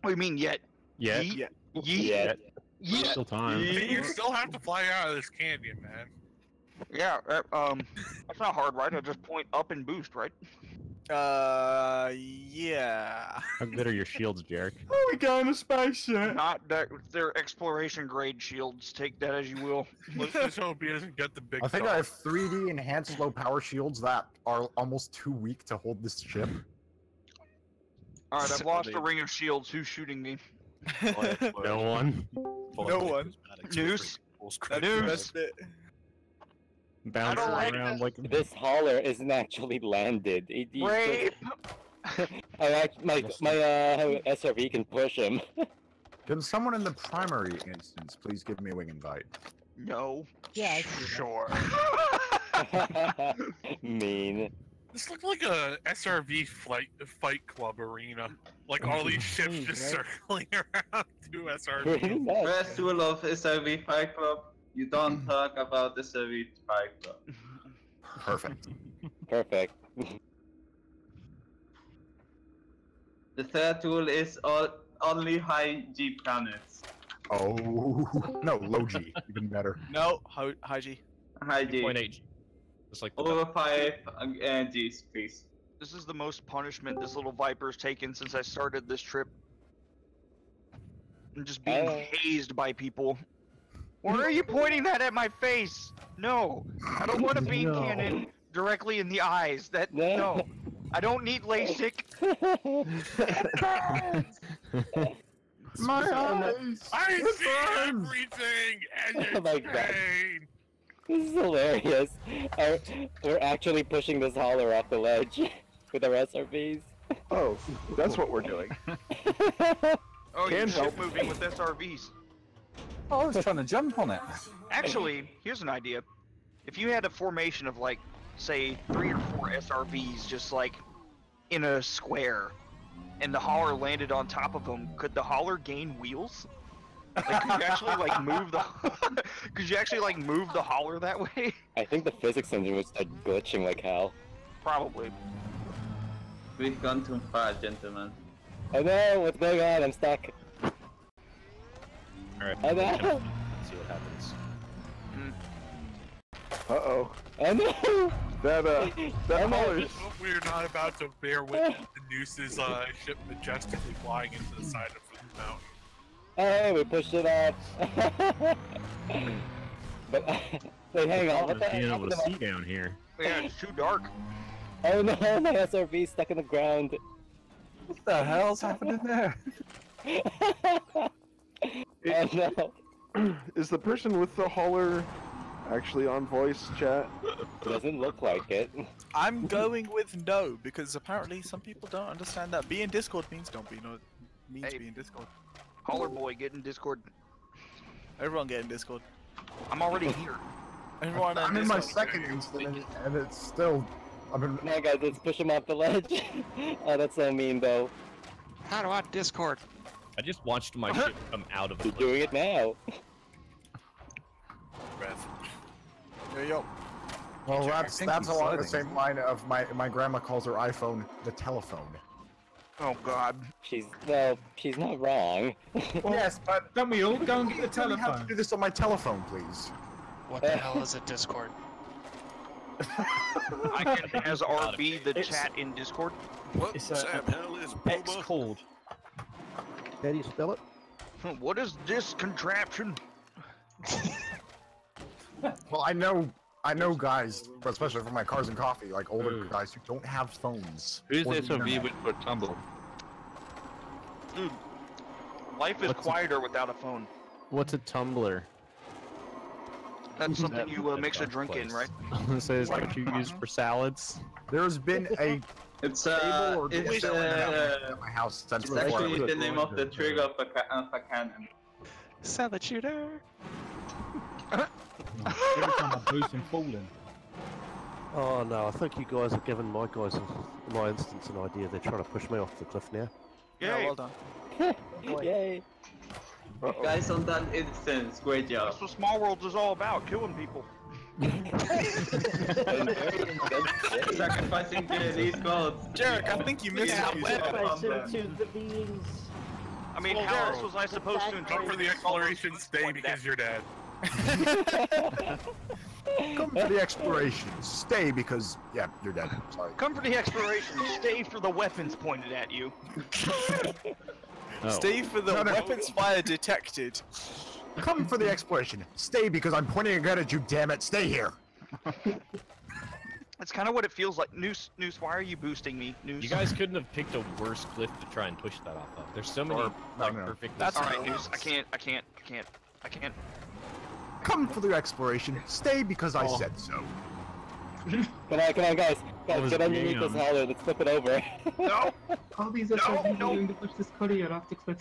What do you mean, yet? Yet. Yeet? Yet. Yeet? Still time. You still have to fly out of this canyon, man. Yeah, that's not hard, right? I just point up and boost, right? Yeah. How good are your shields, Jarek? Oh, we got in a spaceship. Not that they're exploration grade shields. Take that as you will. Let's just hope he doesn't get the big I think stuff. I have 3D enhanced low power shields that are almost too weak to hold this ship. Alright, I've lost a ring of shields. Who's shooting me? No one. No one. Noose? That's Noose? it. Bouncing like around like This hauler isn't actually landed. Rape! My SRV can push him. Can someone in the primary instance please give me a wing invite? No. Yeah, I see that. Sure. Mean. This looked like a SRV fight club arena. Like all these ships just circling around two Pretty SRVs. much. First rule of SRV Fight Club, you don't talk about SRV Fight Club. Perfect. Perfect. The third rule is only high G planets. Oh no, low G, even better. No, high G. High G. 0.8 G. Just like the Over 5 Gs, please. This is the most punishment this little Viper's taken since I started this trip. I'm just being hazed by people. Why are you pointing that at my face? No, I don't want a beam cannon directly in the eyes. No, I don't need LASIK. My eyes! I see everything, and it's Oh my God. pain. This is hilarious. We're actually pushing this hauler off the ledge with our SRVs. Oh, that's what we're doing. Oh, Can't you're help. ship moving with SRVs. I was trying to jump on it. Actually, here's an idea. If you had a formation of like, say, 3 or 4 SRVs just like in a square, and the hauler landed on top of them, could the hauler gain wheels? Like, could you actually like move the? Could you actually like move the hauler that way? I think the physics engine would start glitching like hell. Probably. We've gone too far, gentlemen. Oh no, what's going on? I'm stuck. Alright. Oh no! See what happens. Uh-oh. Oh no! That hauler's... Hope we're not about to bear witness to Noose's ship majestically flying into the side of the mountain. Hey, we pushed it off. But wait, hang on. What the heck Being able happened to to see down here. Yeah, it's too dark. Oh no, my SRV stuck in the ground. What the hell's happening there? Oh no. Is the person with the hauler actually on voice chat? Doesn't look like it. I'm going with no because apparently some people don't understand that. Be in Discord means don't be no means Hey. be in Discord. Hauler boy, get in Discord. Everyone get in Discord. I'm already here. Everyone I'm in Discord. my second instant and it's still... Come on guys, let's push him off the ledge. Oh, that's so mean though. How do I Discord? I just watched my ship come out of the You're doing it now. Breath. Yo. Well, I that's think along the he's same line of my grandma calls her iPhone the telephone. Oh God. She's not wrong. Yes, but Don't we all go and get the tell me how to telephone? do this on my telephone, please. What the hell is a Discord? I can as RB the chat in Discord. What It's the a- hell is X Boba? called. How do you spell it? What is this contraption? Well, I know guys, especially for my cars and coffee, like older guys who don't have phones. Who's or the SOV internet. with for tumble? Dude, life is quieter without a phone. What's a tumbler? That's something you mix a drink in, right? So is that what you use for salads? There's been a It's table or it's at my house since it's actually the name of the trigger of a cannon. Salad shooter. Every time I boost and falling. Oh no, I think you guys are giving my guys, in my instance, an idea. They're trying to push me off the cliff now. Yeah, well done. Yay! Guys on that instance, great job. That's what Small Worlds is all about, killing people. Sacrificing to these gods. Jarek, I think you missed it. To the beings. I mean, how else was I supposed to Come for the exploration, stay because you're dead. Come for the exploration. Stay because, yeah, you're dead. Sorry. Come for the exploration, stay for the weapons pointed at you. Stay for the weapons fire detected. Come for the exploration. Stay because I'm pointing a gun at you, damn it. Stay here. That's kind of what it feels like. Noose, why are you boosting me? Noose. You guys couldn't have picked a worse cliff to try and push that off of. There's so many perfect. That's alright, Noose. I can't. Come for the exploration. Stay because I said so. Come on, guys. Get underneath this hollow. Let's flip it over. No! All these are so going to push this courier off the cliff.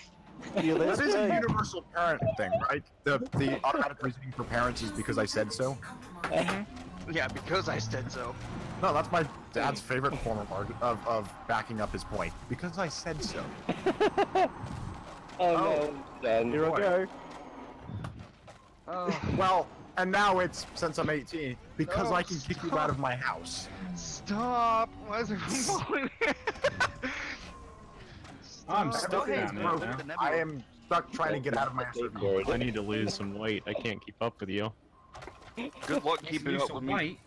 This is a universal parent thing, right? The automatic reasoning for parents is because I said so. Yeah, because I said so. No, that's my dad's favorite form of backing up his point. Because I said so. Oh no. Here I go. Well, and now it's, since I'm 18, because I can kick you out of my house. Stop! Why is it falling? I'm stuck Everything's down there broken. now. I am stuck trying to get out of my SRV. I need to lose some weight. I can't keep up with you. Good luck keeping up with me.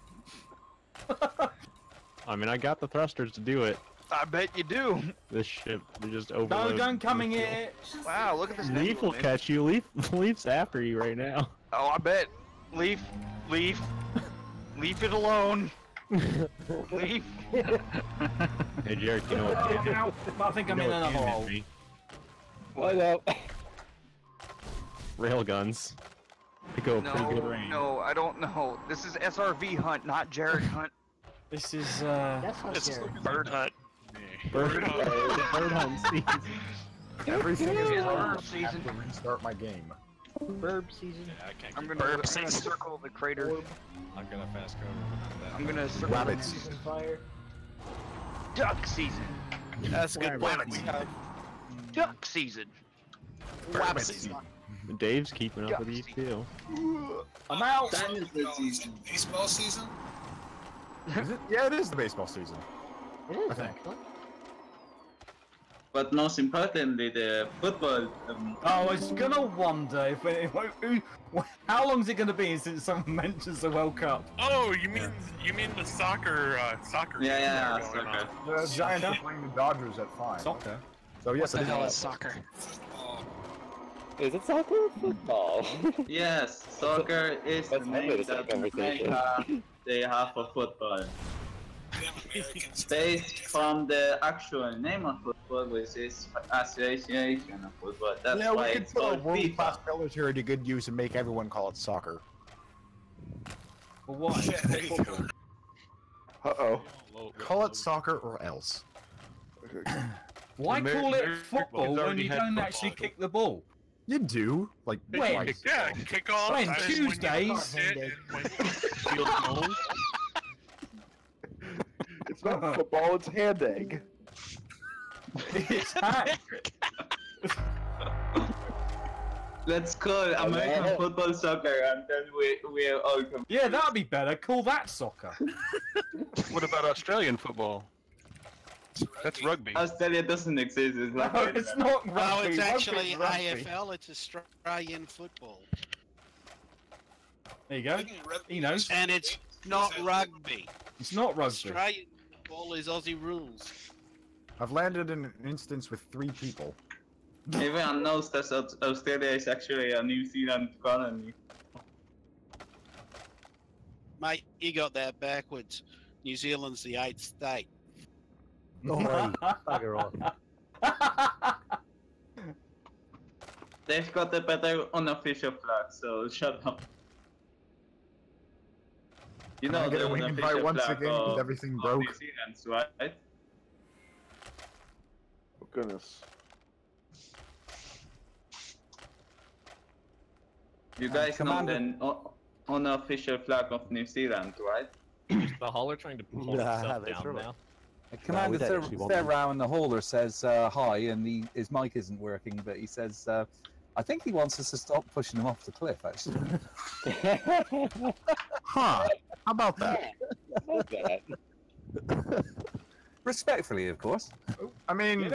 I mean, I got the thrusters to do it. I bet you do. This ship, they're just No, overloaded. don't come in here. Wow, look at this. Leaf will catch you. Leaf's after you right now. Oh, I bet. Leaf it alone. Leaf. Hey, Jared, you know what? I think I'm in a hole. What up? Railguns. They go pretty good No, range. no, I don't know. This is SRV hunt, not Jared hunt. This is This is bird hunt. Bird hunt season. Everything is It's wrong. bird I have season. to restart my game. Burb season. I'm gonna circle the crater. I'm gonna fast go. I'm gonna circle Rabbit the season. Fire. duck season. That's a good Rabbit point. season. Duck season. Rabbit season. Dave's keeping up with you too. I'm out. That is the season. Baseball season? Is it? Yeah, it is the baseball season. It is, I think. actually. But most importantly, the football. Oh, I was gonna wonder how long is it gonna be since someone mentions the World Cup? Oh, you mean the soccer Yeah, game going soccer. on. The Giants are playing the Dodgers at 5. Soccer. So yes, What I the hell do. is soccer? Is it soccer or football? Yes, soccer is the Let's name have this that conversation. they have for football. Based from the actual name of football, which is Association of Football. That's Yeah, why we could it's put our called world-class FIFA. military to good use and make everyone call it soccer. For what? Yeah, there you go. Uh-oh. Call it soccer or else. Why call it American football football's when already you had don't football. actually kick the ball? You do, like, When? twice. Yeah, kickoff. When? and Tuesdays? When you hit Field goals. It's not football, it's hand egg. It's hat. Let's call American football soccer, and then we are all complete. Yeah, that'd be better. Call that soccer. What about Australian football? That's rugby. Australia doesn't exist. It's No, not. it's not rugby. No, it's Rugby's actually rugby. AFL. It's Australian football. There you go. He knows. And it's not rugby. It's not rugby. Australian football is Aussie rules. I've landed in an instance with 3 people. Everyone knows that Australia is actually a New Zealand colony. Mate, you got that backwards. New Zealand's the 8th state. Oh, bugger off. They've got a better unofficial flag, so shut up. You know Can I get the a wing unofficial invite once flag again of, with everything of broke? New Zealand, right? Oh, goodness. You guys know Commander- the unofficial flag of New Zealand, right? Is the hauler trying to pull Nah, himself they down threw it. now? Commander we don't actually want them. Thurrow in the hauler says hi, and his mic isn't working, but he says, I think he wants us to stop pushing him off the cliff, actually. Huh? How about that? Love that. Respectfully, of course. I mean,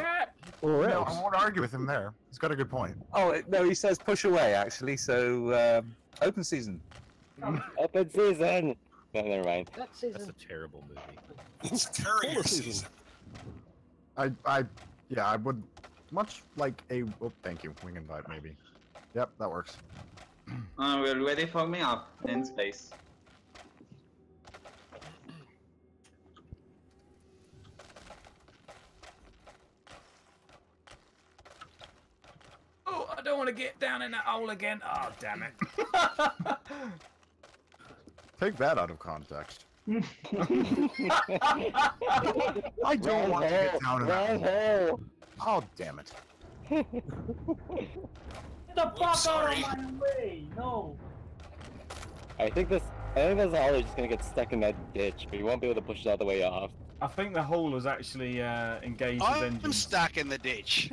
Or no, else. I won't argue with him there. He's got a good point. Oh, no, he says push away, actually, so open season. Open season. No, never mind. That's a terrible movie. It's Courier season. I would much like a. Oh, thank you. Wing invite, maybe. Yep, that works. We're ready for me up in space. Oh, I don't want to get down in that hole again. Oh, damn it. Take that out of context. I don't want to get down in that hole. Oh, damn it. Get the fuck out of my way! No! I think this hauler is just gonna get stuck in that ditch, but you won't be able to push it all the way off. I think the hole was actually engaged with I'm engines. stuck in the ditch.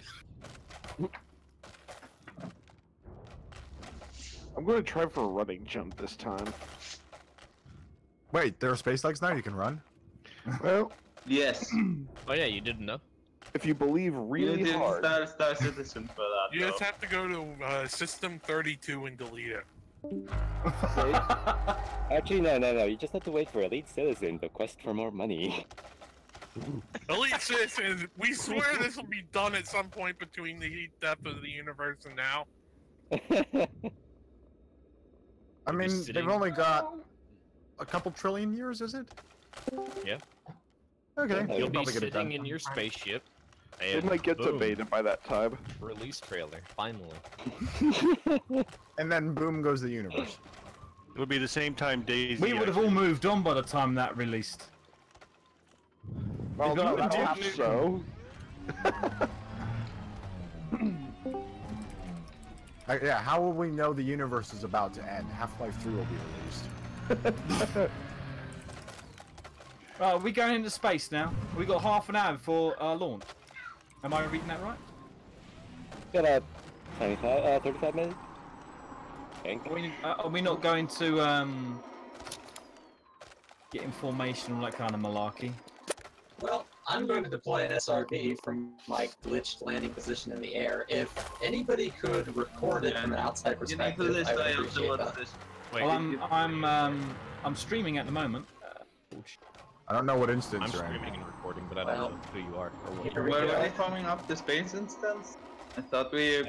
I'm going to try for a running jump this time. Wait, there are space legs now? You can run? Well, yes. Oh yeah, you didn't know? If you believe really you didn't hard. Star Citizen for that. You just have to go to System 32 and delete it. Actually, no. You just have to wait for Elite Citizen, the quest for more money. Elite Citizens, we swear this will be done at some point between the heat depth of the universe and now. I mean, they've only got a couple trillion years, is it? Yeah. Okay. You'll be probably get it done. sitting in your spaceship. It And might get to boom, beta by that time. Release trailer, finally. And then boom goes the universe. It'll be the same time Daisy. We would have all moved on by the time that released. Well, got I Duke hope so. Yeah, how will we know the universe is about to end? Half-Life 3 will be released. Right, we're going into space now. We got half an hour before launch. Am I reading that right? Got 35 minutes. Are we not going to get information, all that kind of malarkey? Well, I'm going to deploy an SRB from my glitched landing position in the air. If anybody could record it from an outside perspective, I would appreciate that. Well, I'm streaming at the moment. I don't know what instance I'm you're in. streaming and recording, but I don't know who you are or what Were you're we coming up the space instance? I thought we...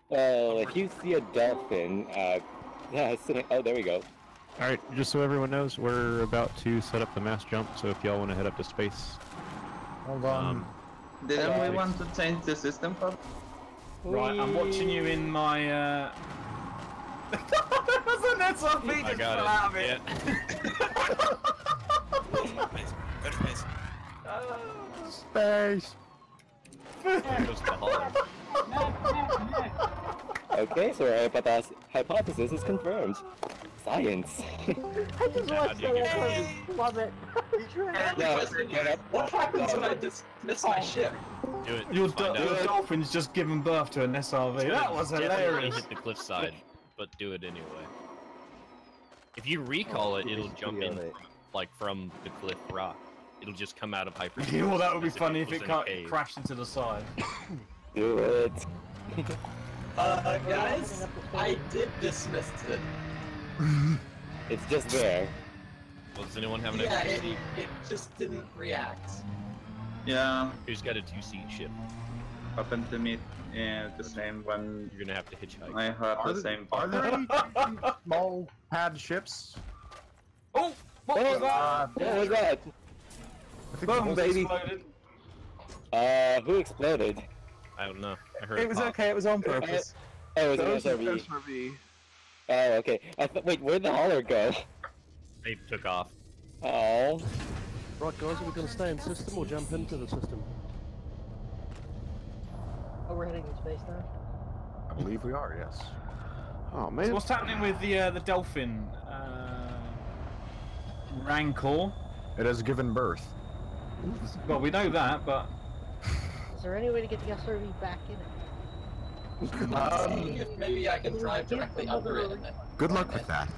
Well, if you see a dolphin, yeah, sitting. Oh, there we go. Alright, just so everyone knows, we're about to set up the mass jump, so if y'all want to head up to space. Hold on. Didn't we want to change the system for... Right, I'm watching you in my. That's what me I just got fell it. out of it. Space! Goes the hauler. Okay, so our hypothesis is confirmed. Science. I just watched that episode. Love it. What happens when I dismiss my ship? Do it. Your Find out. dolphin's just given birth to an SRV. That was Definitely hilarious. hit the cliffside, but do it anyway. If you recall it, it'll jump in from the cliff rock. It'll just come out of hyperspace. Yeah, well, that would be as funny if was it in a cave. crashed into the side. Do it. Guys, I did dismiss it. It's just there. Well, does anyone have an Yeah, explanation? it just didn't react. Yeah. Who's got a 2-seat ship? Happened to me the same when You're gonna have to hitchhike. I heard the same. Are there any small pad ships? Oh! What was that? What was that? Boom, baby. Exploded. Who exploded? I don't know. I heard It was pop. okay. It was on purpose. Oh, it That was was an an SRV. SRV. Oh, okay. Wait, where'd the hauler go? They took off. Oh. Right, guys, are we going to stay in system or jump into the system? Oh, we're heading to space now? I believe we are, yes. Oh man. So what's happening with the dolphin? Rancor. It has given birth. Well, we know that, but Is there any way to get the SRV back in it? Maybe I can drive directly under it and then. Good luck with that.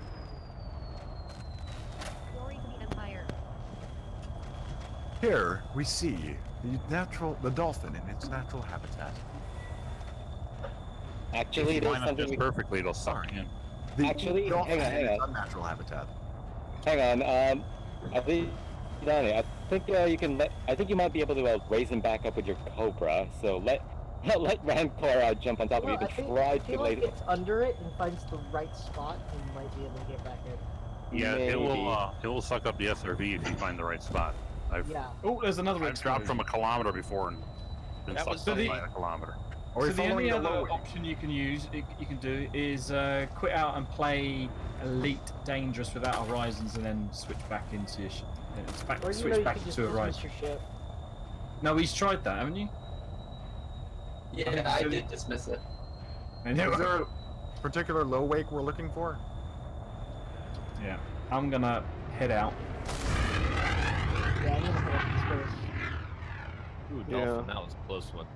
Glory to the Empire. Here we see the dolphin in its natural habitat. Actually, If you there's line up something just we... perfectly, it'll suck in. The Actually, dolphin hang in its on. unnatural habitat. Hang on. I think, Donnie, I think you can let. I think you might be able to raise him back up with your Cobra. So let Rancor jump on top Well, of you. I Try feel to like lay. it's under it and finds the right spot and might be able to get back in. Yeah, Maybe. it will suck up the SRV if you find the right spot. Yeah. oh, there's another I've dropped from explosion. a kilometer before and been That was sucked up the- by a kilometer. Are we So the only following the other low wing? option you can do is quit out and play Elite Dangerous without Horizons, and then switch back into your Or switch you back could just into dismiss Horizon. your ship. No, he's tried that, haven't you? Yeah, I did dismiss it. And Is there a particular low wake we're looking for? yeah, I'm gonna head out. Yeah, I'm gonna head up to space. Ooh, Yeah. dolphin. That was a close one.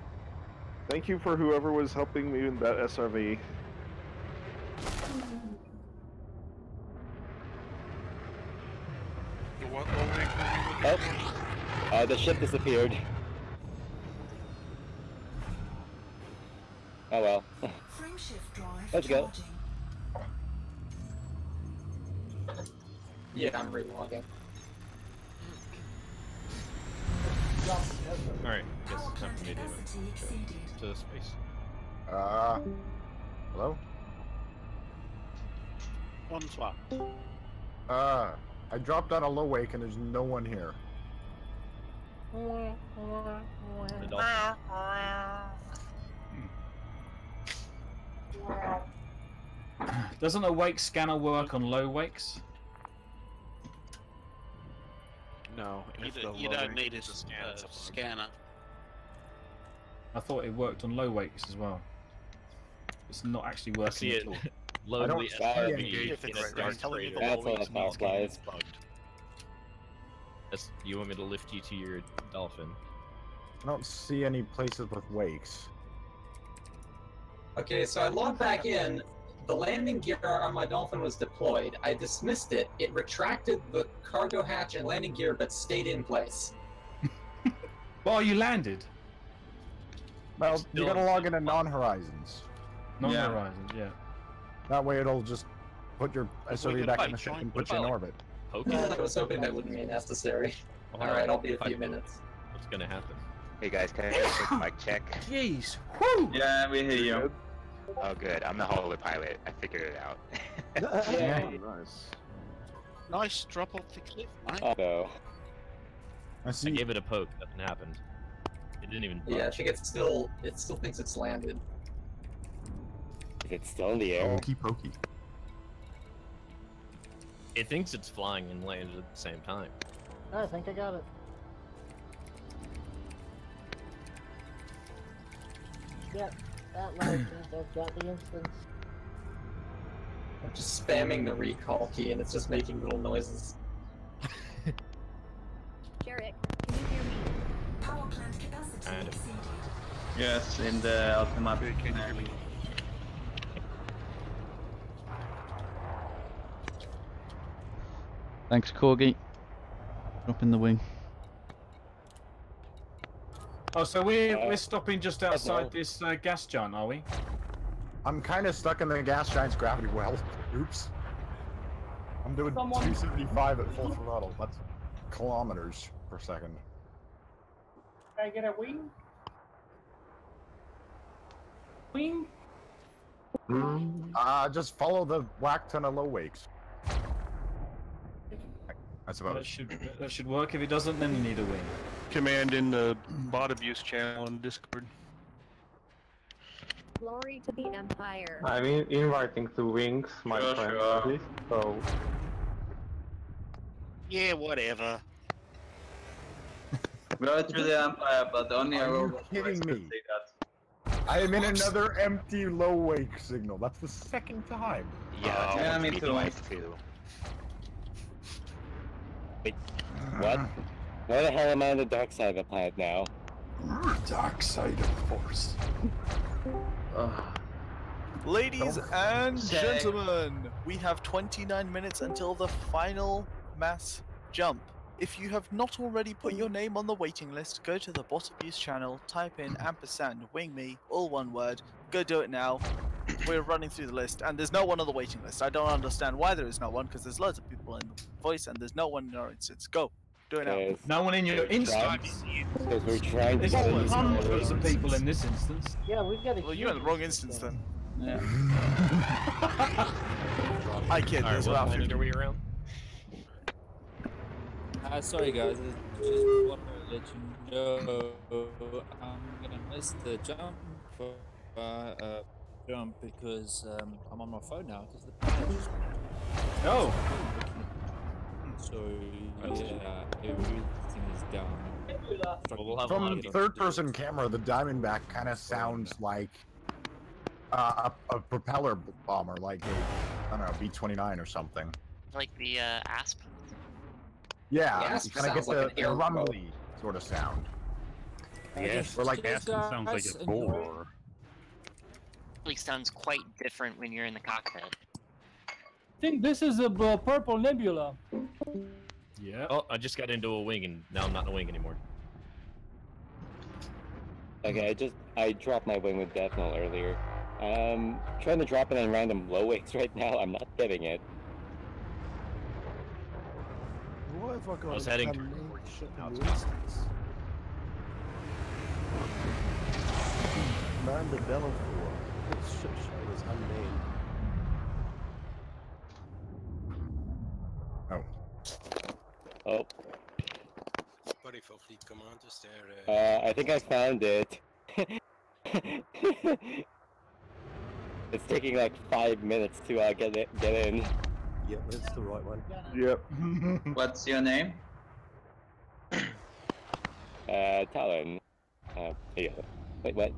Thank you for whoever was helping me in that SRV. What low wing were we looking for? The ship disappeared. Oh well. Let's go. Yeah, I'm relogging. Alright, guess it's time for me to go to space. Hello? Bonsoir. I dropped on a low wake and there's no one here. The dolphin. Doesn't a wake scanner work on low wakes? No, If the you low don't wing need a is a scan, it's a bug. scanner. I thought it worked on low wakes as well. It's not actually I working see at it. all. Lonely see SRV any- If in it's a dark telling you the crater. That's low what wings I means thought, game guys. is bugged. You want me to lift you to your dolphin? I don't see any places with wakes. Okay, so I logged back in. The landing gear on my Dolphin was deployed. I dismissed it. It retracted the cargo hatch and landing gear, but stayed in place. Well, you landed. Well, It's you still gotta in log into non-horizons. Non-horizons, yeah. That way it'll just put your SRV back in the ship and put you in orbit. I was hoping that wouldn't be necessary. Alright, I'll be a few minutes. What's gonna happen? Hey guys, can I get a quick mic check? Jeez. Woo! Yeah, we hear you. Oh good, I'm the holo pilot. I figured it out. Yeah. Nice. Nice drop off the cliff, mate. Oh. I see. I gave it a poke. Nothing happened. It didn't even. Yeah, I think it still thinks it's landed. Is it still in the air? Pokey pokey. It thinks it's flying and landed at the same time. I think I got it. Yep, that legend. I've got the instance. I'm just spamming the recall key and it's just making little noises. Jarek, can you hear me? Power plant capacity Kind of. exceeded. Yes, in the automatic. Thanks, Corgi. Drop in the wing. Oh, so we're stopping just outside this gas giant, are we? I'm kind of stuck in the gas giant's gravity well. Oops. I'm doing 275 at full throttle. That's kilometers per second. Can I get a wing? Wing? Just follow the whack ton of low wakes. I suppose. That should work. If it doesn't, then you need a wing. Command in the bot abuse channel on Discord. Glory to the Empire. I'm inviting to wings, my friend. Please, so. Yeah, whatever. Go to the Empire, but only a robot kidding voice me? can say that. I am in another empty low wake signal. That's the second time. Yeah, Yeah, me me too. twice too. Wait, what? Why the hell am I on the dark side of the planet now? Dark side of force. Ladies and Check. gentlemen, we have 29 minutes until the final mass jump. If you have not already put your name on the waiting list, go to the Bot Abuse channel, type in #wing me, all one word, go do it now. We're running through the list, and there's no one on the waiting list. I don't understand why there is no one, because there's loads of people in the voice, and there's no one in our instance. Go, do it now. No one in your instance. Because we're trying to There's get these hundreds of people in this instance. Yeah, we've got a Well, you're in the wrong instance then. Yeah. I kid, Alright, there's what about planet 50. are we around? Sorry guys, I just want to let you know I'm gonna miss the jump because I'm on my phone now because the power just Oh. So yeah, everything is down. We'll have a lot From of people third-person camera, the Diamondback kind of sounds like a propeller bomber, like a, I don't know, B-29 or something. Like the Asp. Yeah, Asp you kind of get sounds like the an air rumbly sort of sound. Yes, Or like Aspen sounds like a boar. Really sounds quite different when you're in the cockpit. I think this is a purple nebula. Yeah. Oh, I just got into a wing and now I'm not in a wing anymore. Okay, I dropped my wing with Death Knell earlier. Trying to drop it in random low wakes right now. I'm not getting it. What have I got? I was a heading unnamed towards ship in now the it's instance? Commander Bellafor. This ship show is unnamed. Oh. Buddy for fleet commanders there. I think I found it. It's taking like 5 minutes to get in. Yep, that's the right one. Yep. What's your name? Talon. Here you go. Wait, what?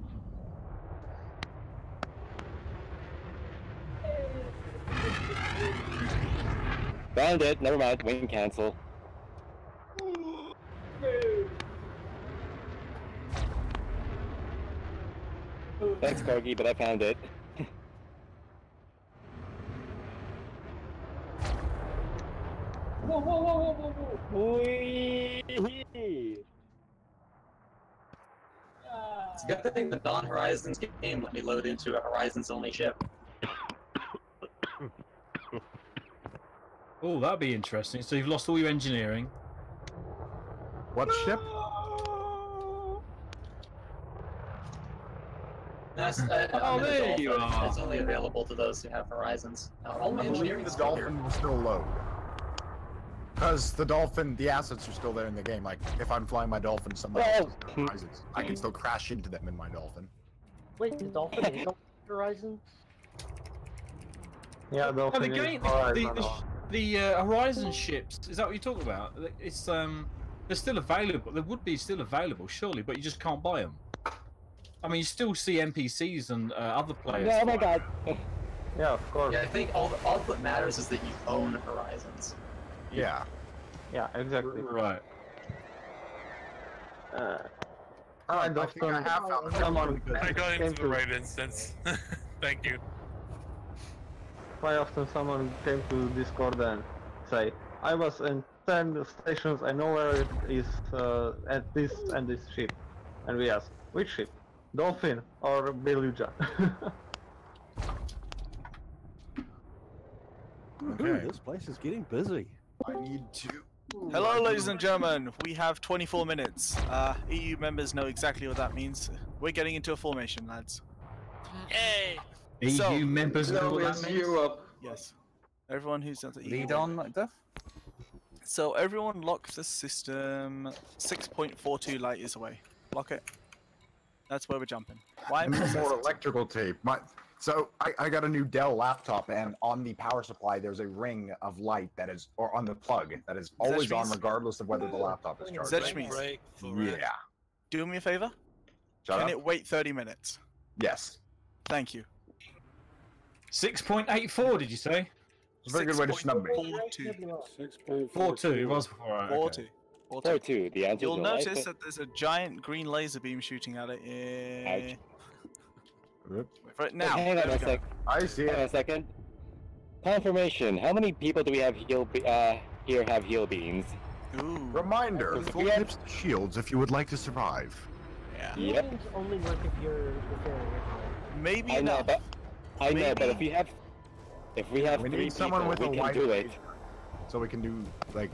Found it. Never mind. Wing cancel. Thanks, Corgi, but I found it. Whoa, whoa, whoa, whoa, whoa, It's a good thing the non-Horizons game let me load into a Horizons-only ship. Oh, that'd be interesting. So you've lost all your engineering. What ship? That's, Oh, there you are. It's only available to those who have Horizons. All my I believe engineering the is still here. Dolphin will still load. Because the Dolphin, the assets are still there in the game. Like, if I'm flying my Dolphin somewhere else, Horizons, I can still crash into them in my Dolphin. Wait, the Dolphin is on Horizon? Yeah, Oh, the Dolphin game, is Horizon. the Horizon ships. Is that what you're talking about? It's they're still available. They would be still available, surely, but you just can't buy them. I mean, you still see NPCs and other players. No, oh my god. Yeah, of course. Yeah, I think all that matters is that you own Horizons. Yeah. Yeah, exactly. Right. I think I have found someone I got came into the to. right instance. Thank you. Quite often someone came to Discord and say, I was in 10 stations, I know where it is at this and this ship. And we asked, which ship? Dolphin or Beluga? Okay. This place is getting busy. I need to Hello, ladies and gentlemen. We have 24 minutes. EU members know exactly what that means. We're getting into a formation, lads. Yay! EU members know what that means? Europe. Yes. Everyone who's at the EU. Lead on, like that. So everyone lock the system 6.42 light years away. Lock it. That's where we're jumping. Why? More electrical tape. So I got a new Dell laptop, and on the power supply there's a ring of light that is, or on the plug that is always on, regardless of whether the laptop is charged. Yeah. Do me a favor. Shut Can up. it wait 30 minutes? Yes. Thank you. 6.84, did you say? It's a very good way to snub me. 4.2, it was before. Right, okay. 4-2. The answer You'll is notice that there's a giant green laser beam shooting at it. Right now. Hang on a sec. I see it. Hang on a second. Confirmation. How many people do we have here have heal beams? Ooh. Reminder: full tips to shields if you would like to survive. Yeah. Yep. Things only work if you're Maybe I know, enough. but if we have we 3 need someone people, with we a can wide do it. range, so we can do like,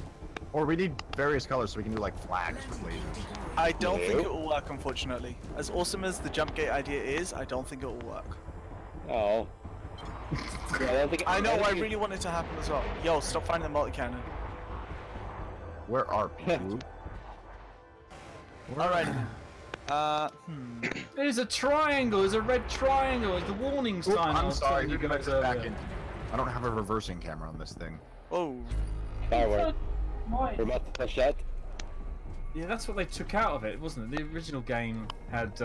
or we need various colors so we can do like flags with lasers. I don't think it will work, unfortunately. As awesome as the jump gate idea is, I don't think it will work. Oh. Yeah, I know. I really want it to happen as well. Yo, stop finding the multi-cannon. Where are people? Alright. There's a triangle. There's a red triangle. It's the warning Oop, sign. I'm sorry. You Who guys goes back over. in? I don't have a reversing camera on this thing. Oh. Firework. Remote shut. Yeah, that's what they took out of it, wasn't it? The original game had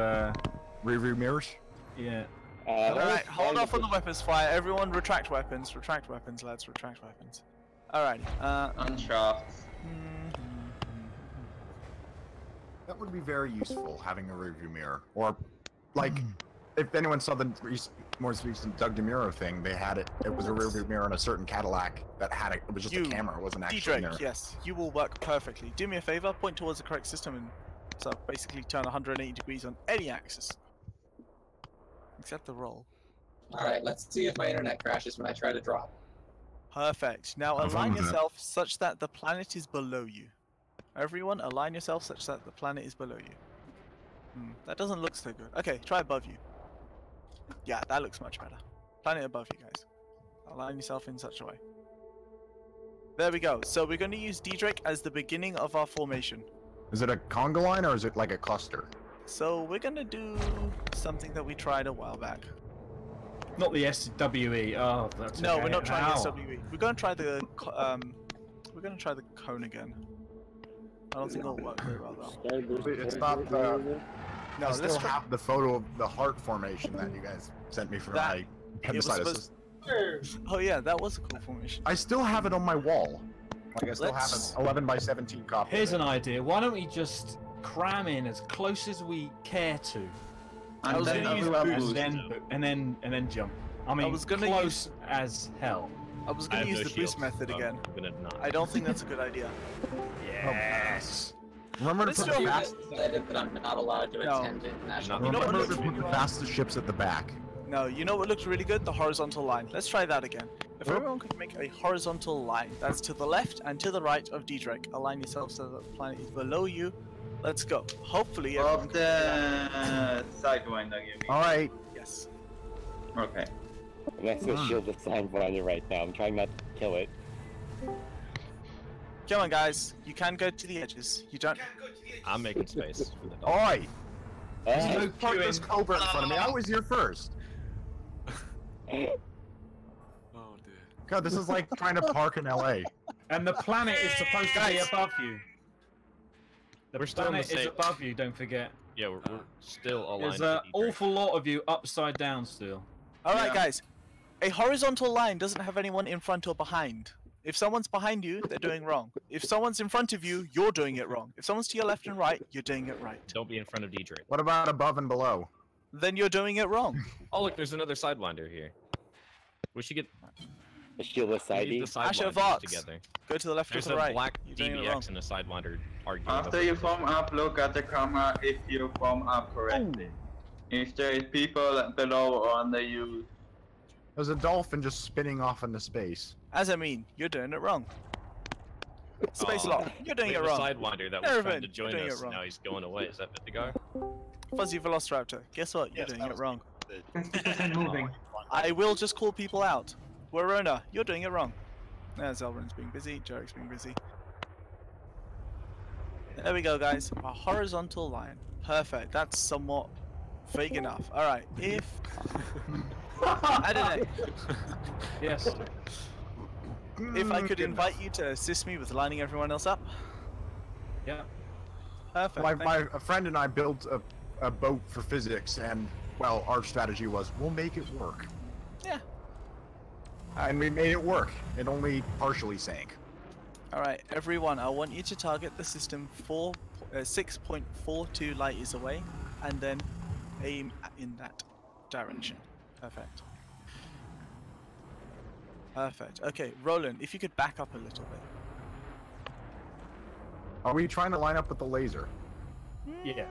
rearview mirrors. Yeah. Alright, hold off on the weapons fire. Everyone retract weapons. Retract weapons, lads. Retract weapons. Alright. Unshafts. That would be very useful, having a rearview mirror. Or, like, if anyone saw the most recent Doug DeMuro thing, they had it. It was a rearview mirror on a certain Cadillac that had it. It was just a camera. It wasn't actually a mirror. D-Drake, yes, you will work perfectly. Do me a favor, point towards the correct system, and so basically turn 180 degrees on any axis, except the roll. Alright, let's see if my internet crashes when I try to drop. Perfect. Now align yourself such that the planet is below you. Everyone, align yourself such that the planet is below you. That doesn't look so good. Okay, try above you. Yeah, that looks much better. Planet above you guys. Align yourself in such a way. There we go. So we're going to use D-Drake as the beginning of our formation. Is it a conga line or is it like a cluster? So we're going to do something that we tried a while back. Not the SWE. Oh, that's No, okay. we're not trying Ow. the SWE. We're going to try the cone again. I don't think it'll work very well though. It's not the. No, I let's still try. have the photo of the heart formation that you guys sent me for That- my it was appendicitis. Oh yeah, that was a cool formation. I still have it on my wall. Like I still Let's- have an 11 by 17 copy. Here's an idea. Why don't we just cram in as close as we care to, I was gonna use boost. and then jump. I mean, was gonna close as hell. I was going to use the boost method again. I'm gonna not. I don't think that's a good idea. Yes. Remember to Let's put do the it. fast. Decided that I'm not allowed to attend international. You know what Remember looks to put the fastest ships at the back. No, you know what looks really good? The horizontal line. Let's try that again. If everyone could make a horizontal line, that's to the left and to the right of D-Drake. Align yourself so that the planet is below you. Let's go. Hopefully everyone Of the sidewinder, you mean? Alright. Yes. Okay. I'm next to a shield the sidewinder right now. I'm trying not to kill it. Come on, guys. You can go to the edges. You don't. I'm making space for the dog. Alright. Ah. Park this cobra in front of me. I was here first. Oh dear. God, this is like trying to park in LA. And the planet is supposed to be above you. The We're still in the planet is same- above you. Don't forget. Yeah, we're still aligned. There's to an D-Drake. awful lot of you upside down still. All right, Yeah. guys. A horizontal line doesn't have anyone in front or behind. If someone's behind you, they're doing wrong. If someone's in front of you, you're doing it wrong. If someone's to your left and right, you're doing it right. Don't be in front of D-Drake. What about above and below? Then you're doing it wrong. Oh look, there's another sidewinder here. We should get The shieldless we side need the Asher sidewinders Vox. together. Go to the left or There's to the a right. black You're doing it wrong. DBX and a sidewinder arguing. After you form up, look at the camera if you form up correctly. If there is people below or under you. There's a dolphin just spinning off into space. As I mean, you're doing it wrong. Space Aw. lock. You're doing We it have a wrong. Sidewinder that was Nervin, trying to you're join doing it us. wrong. Now he's going away. Is that Vitigar? Fuzzy Velociraptor. Guess what? You're Yes, doing that it was wrong. 50% moving. I will just call people out. Warona, you're doing it wrong. Zelrin's being busy. Jarek's being busy. There we go, guys. A horizontal line. Perfect. That's somewhat vague enough. All right. If I don't know. Yes. If I could invite you to assist me with lining everyone else up. Yeah. Perfect. A friend and I built a boat for physics, and well, our strategy was we'll make it work. Yeah. And we made it work. It only partially sank. All right, everyone. I want you to target the system 6.42 light years away, and then aim in that direction. Perfect. Perfect. Okay, Roland, if you could back up a little bit. Are we trying to line up with the laser? Yeah.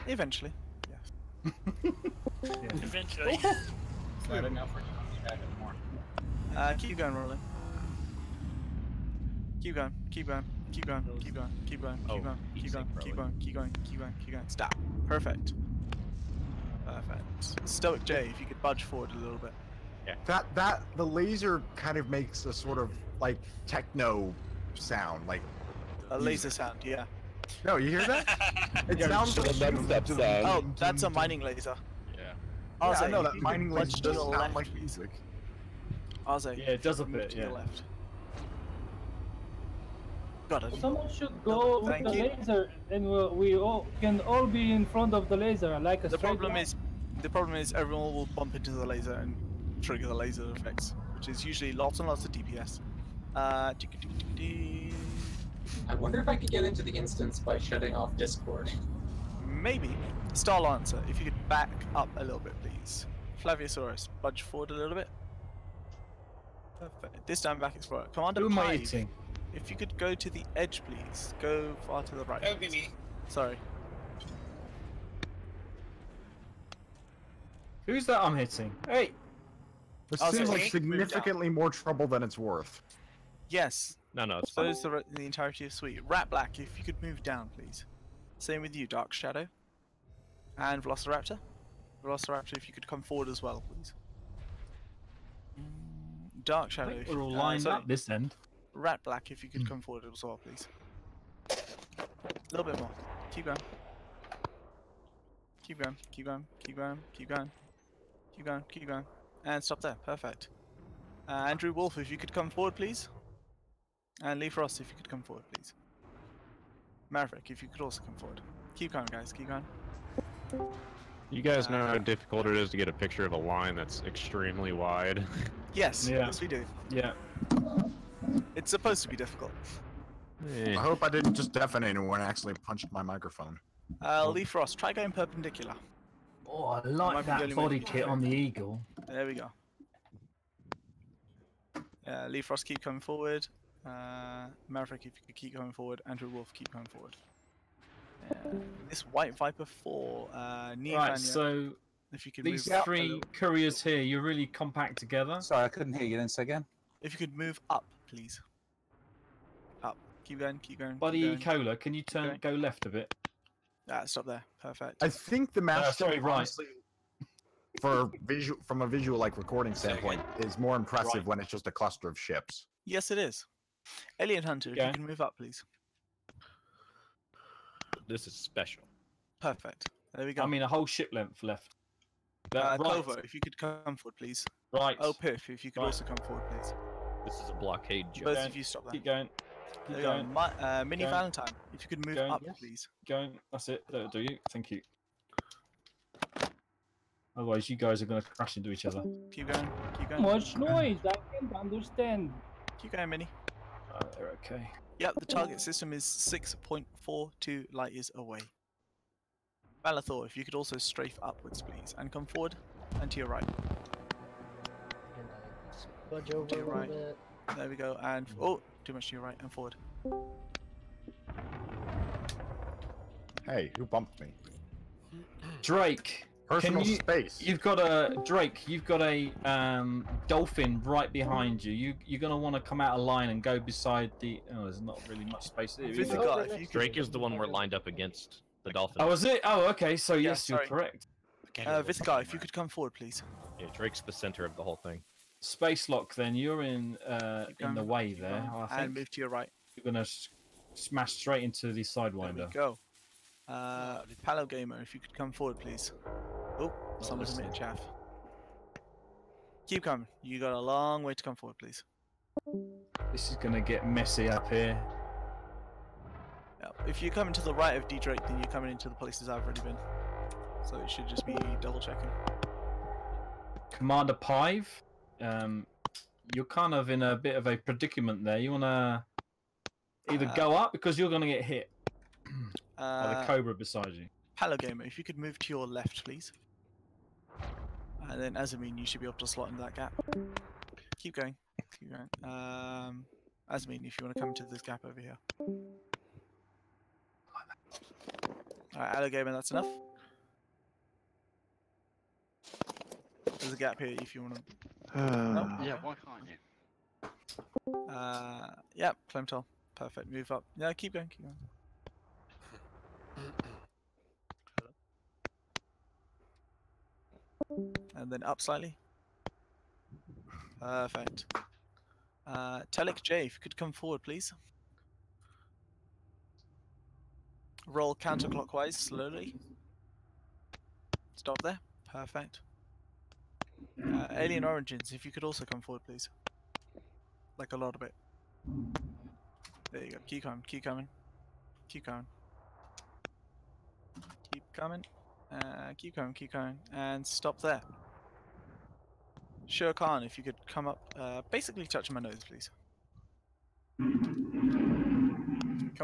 Eventually. Yes. Eventually. Is that enough or do you want me back up more? Keep going, Roland. Keep going. Keep going. Keep going. Keep going. Keep going. Keep going. Keep going. Keep going. Keep going. Keep going. Keep going. Stop. Perfect. Perfect. Stoic J, if you could budge forward a little bit. Yeah. The laser kind of makes a sort of like techno sound, like A laser sound, yeah. No, you hear that? It sounds like dubstep sound. Oh, that's a mining laser. Yeah. Yeah, I know that mining laser does sound like music. Ozzy, Yeah, it does a move bit, to yeah. your left. Got it. Someone should go with Thank the you. laser, and we all can all be in front of the laser like a The straight problem line. is everyone will bump into the laser and trigger the laser effects, which is usually lots and lots of DPS. I wonder if I could get into the instance by shutting off Discord. Maybe. Star Lancer, if you could back up a little bit, please. Flaviosaurus, budge forward a little bit. Perfect. This time back Explorer. Commander Who am I Pive, eating? if you could go to the edge, please. Go far to the right. That would be me. Sorry. Who's that I'm hitting? Hey! This Oh, seems so like Hank moved significantly more trouble than it's worth. Yes. No, it's So fine. is the entirety of Suite. Rat Black, if you could move down, please. Same with you, Dark Shadow. And Velociraptor. Velociraptor, if you could come forward as well, please. Dark I Shadow. think if we're you- all lined sorry. up this end. Rat Black, if you could come forward as well, please. A little bit more. Keep going. Keep going. Keep going. Keep going. Keep going. Keep going. Keep going. And stop there. Perfect. Andrew Wolf, if you could come forward, please. And Lee Frost, if you could come forward, please. Maverick, if you could also come forward. Keep going, guys. Keep going. You guys know how difficult it is to get a picture of a line that's extremely wide. Yes. Yeah. Yes, we do. Yeah. It's supposed to be difficult. I hope I didn't just deafen anyone and accidentally punched my microphone. Lee Frost, try going perpendicular. Oh, I Might like be the that only way body to- kit on the Eagle. There we go. Lee Frost, keep coming forward. Maverick, if you could keep going forward. Andrew Wolf, keep going forward. This White Viper 4, Neo Right, Vanya, so if you could these move up a three little- couriers here, you're really compact together. Sorry, I couldn't hear you. Then say again. If you could move up, please. Up. Keep going, keep going. Buddy keep going. Cola, can you turn go left a bit? Stop there. Perfect. I think the match, sorry, right. honestly, for visual, from a visual like recording standpoint, is more impressive Right. when it's just a cluster of ships. Yes, it is. Alien Hunter, if Okay. you can move up, please. This is special. Perfect. There we go. I mean, a whole ship length left. Right. Clover, if you could come forward, please. Right. Oh, Piff, if you could Right. also come forward, please. This is a blockade joke. Both of you stop there. Keep going. There Keep we go. going. Mini Going. Valentine, if you could move Going. up, Yes. please. Going. That's it. That'll do you. Thank you. Otherwise, you guys are going to crash into each other. Keep going. Keep Too going. much noise. I can't understand. Keep going, Mini. They're okay. Yep, the target system is 6.42 light years away. Valathor, if you could also strafe upwards, please, and come forward and to your right. Budge over To your a little right. bit. There we go. And oh, too much to your right and forward. Hey, who bumped me? Drake, Personal Can you, space. You've got a Drake. You've got a dolphin right behind you. You're gonna want to come out of line and go beside the. Oh, there's not really much space there. Is there? Drake is the one we're lined up against. The dolphin. Oh, is it? Oh, okay. So Yeah, yes, you're sorry. correct. Vizca, if you could come forward, please. Yeah, Drake's the center of the whole thing. Space lock. Then you're in the way there. I think. And move to your right. You're gonna smash straight into the sidewinder. There we go. Palo Gamer, if you could come forward, please. Oh, someone's emitting chaff. Keep coming. You got a long way to come forward, please. This is gonna get messy up here. Yeah. If you're coming to the right of D Drake, then you're coming into the places I've already been. So it should just be double checking. Commander Pive, you're kind of in a bit of a predicament there. You wanna either go up because you're gonna get hit by the Cobra beside you. Palo Gamer, if you could move to your left, please. And then Azamin, you should be able to slot into that gap. Keep going. Keep going. Azamin, if you want to come into this gap over here. Alright, Palo Gamer, that's enough. There's a gap here if you want to. No? Yeah, why can't you? Yeah, climb tall. Perfect. Move up. Yeah, keep going. Keep going. And then up slightly. Perfect. Telic J, if you could come forward, please. Roll counterclockwise slowly. Stop there. Perfect. Alien Origins, if you could also come forward, please. Like a lot of it. There you go. Keep coming. Keep coming. Keep coming. Keep coming. Keep going, keep going, and stop there. Sher Khan, if you could come up, basically touch my nose, please.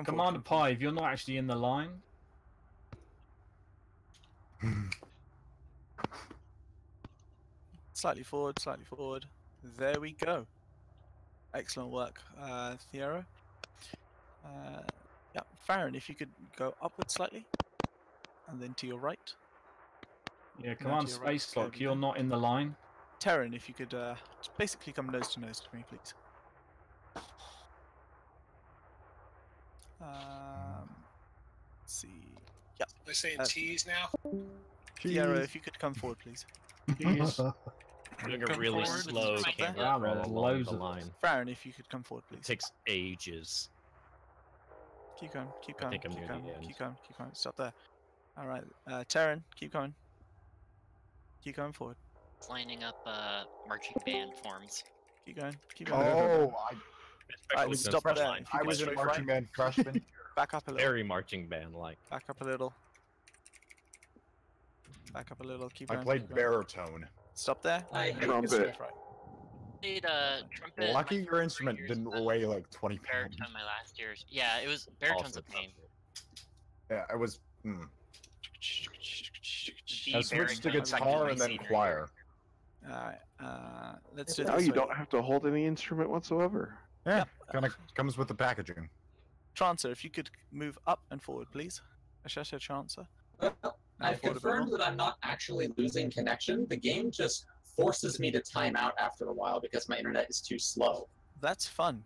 Commander Pive, you're not actually in the line. Slightly forward, slightly forward. There we go. Excellent work, Thiero. Yeah, Farron, if you could go upward slightly, and then to your right. Yeah, Command Space Lock, you're not in the line. Terran, if you could basically come nose to me, please. Let's see. Yeah. We're saying cheese now? Tiara, if you could come forward, please. Doing a really slow camera roll along the line. Farron, if you could come forward, please. It takes ages. Keep going, keep I going, think I'm keep near going, the end. keep going, keep going. Stop there. Alright, Terran, keep going. Keep going forward. It's lining up marching band forms. Keep going, keep going. Oh, Alright, stop there. I was in a marching band freshman. Back up a little. Very marching band like. Back up a little. Back up a little. Keep I going. played keep going. baritone. Stop there. Trumpet. Played trumpet. Lucky your instrument didn't weigh like 20 pounds. Baritone my last years. Yeah, it was baritone's a pain. Yeah, I was. The I switched to baritone guitar and then senior choir. Alright, let's do Now this you way. don't have to hold any instrument whatsoever. Yeah, kind of comes with the packaging. Trancer, if you could move up and forward, please. Ashesha Trancer. I've confirmed that I'm not actually losing connection. The game just forces me to time out after a while because my internet is too slow. That's fun.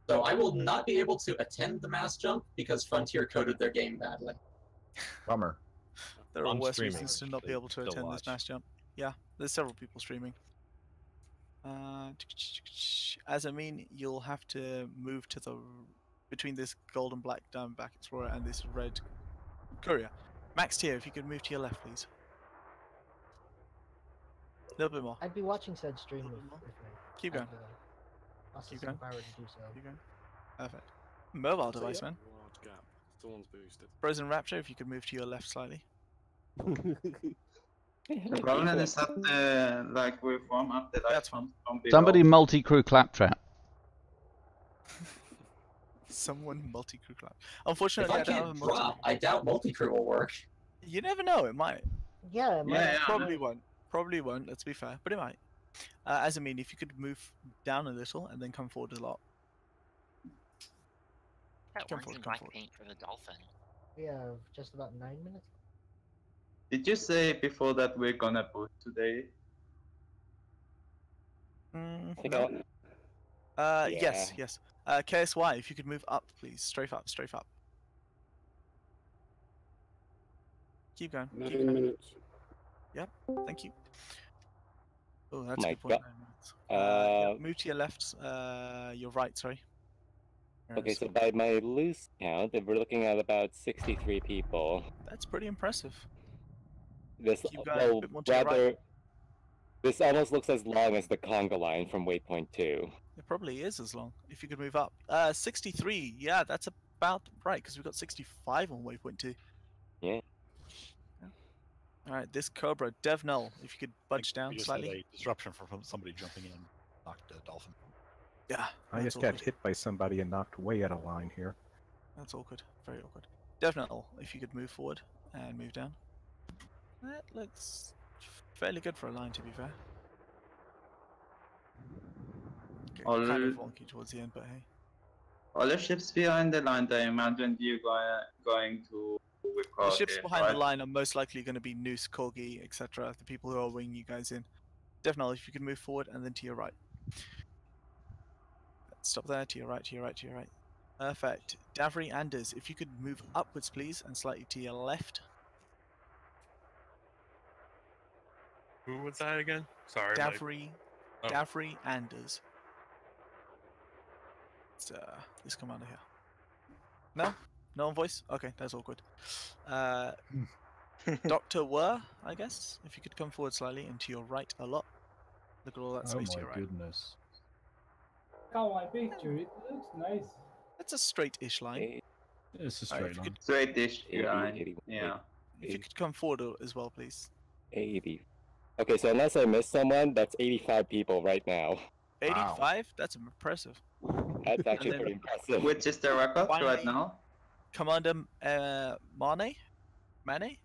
So I will not be able to attend the mass jump because Frontier coded their game badly. Bummer. There are I'm worse streaming, reasons to not be able to to attend watch. this mass jump. Yeah, there's several people streaming. As I mean, you'll have to move to the between this gold and black Diamondback Explorer and this red Courier. Max Tier, if you could move to your left, please. A little bit more. I'd be watching said stream if Keep going. lost Keep some going. power to do so. Keep going. Perfect. Mobile device, man. Large gap. Still one's boosted. Frozen Rapture, if you could move to your left slightly. The problem is that like we warm up the lights from below. Somebody multi-crew claptrap. Someone multi-crew clap. Unfortunately, If I I don't have can't a multi. drop, I doubt multi-crew will work. You never know. It might. Yeah, it might. Yeah, Probably won't. Probably won't. Let's be fair, but it might. As I mean, if you could move down a little and then come forward a lot. That Come orange forward, and come black forward. paint for the dolphin. We have just about 9 minutes. Did you say before that we're gonna boot today? No. Yes, yes. KSY, if you could move up, please. Strafe up, strafe up. Keep going. Keep 9 going. minutes. Yep, thank you. Oh, that's a My good point. God. 9 minutes. Move to your left, your right, sorry. Okay, so by my loose count, we're looking at about 63 people. That's pretty impressive. This, Keep going a well, bit more to the rather, right. this almost looks as long as the conga line from waypoint 2. It probably is as long. If you could move up. 63, yeah, that's about right, because we've got 65 on waypoint 2. Yeah. Alright, this Cobra, Dev Null, if you could budge down We just slightly. had a disruption from somebody jumping in and knocked a dolphin. Yeah. I just got hit by somebody and knocked way out of line here. That's awkward. Very awkward. Dev Null, if you could move forward and move down. That looks fairly good for a line, to be fair. Okay, kind of wonky towards the end, but hey. All the ships behind the line, I imagine you going to record The ships it, behind right? the line are most likely going to be Noose, Corgi, etc. The people who are winging you guys in. Dev Null, if you could move forward and then to your right. Stop there, to your right, to your right, to your right. Perfect. Davri Anders, if you could move upwards, please, and slightly to your left. Who was that again? Sorry. Davri, Oh. Davri Anders. It's this commander here. No? No on voice? Okay, that's all good. Dr. Were, I guess, if you could come forward slightly and to your right a lot. Look at all that space to your right. Goodness. Oh, my picture, it looks nice. That's a straight-ish line. It's a Alright, straight line. Straight-ish 80, line. 80, Yeah. If you could come forward as well, please. 80. Okay, so unless I missed someone, that's 85 people right now. 85? That's impressive. That's actually then- pretty impressive. Which is the record right Finally- now? Commander Mane? Mane?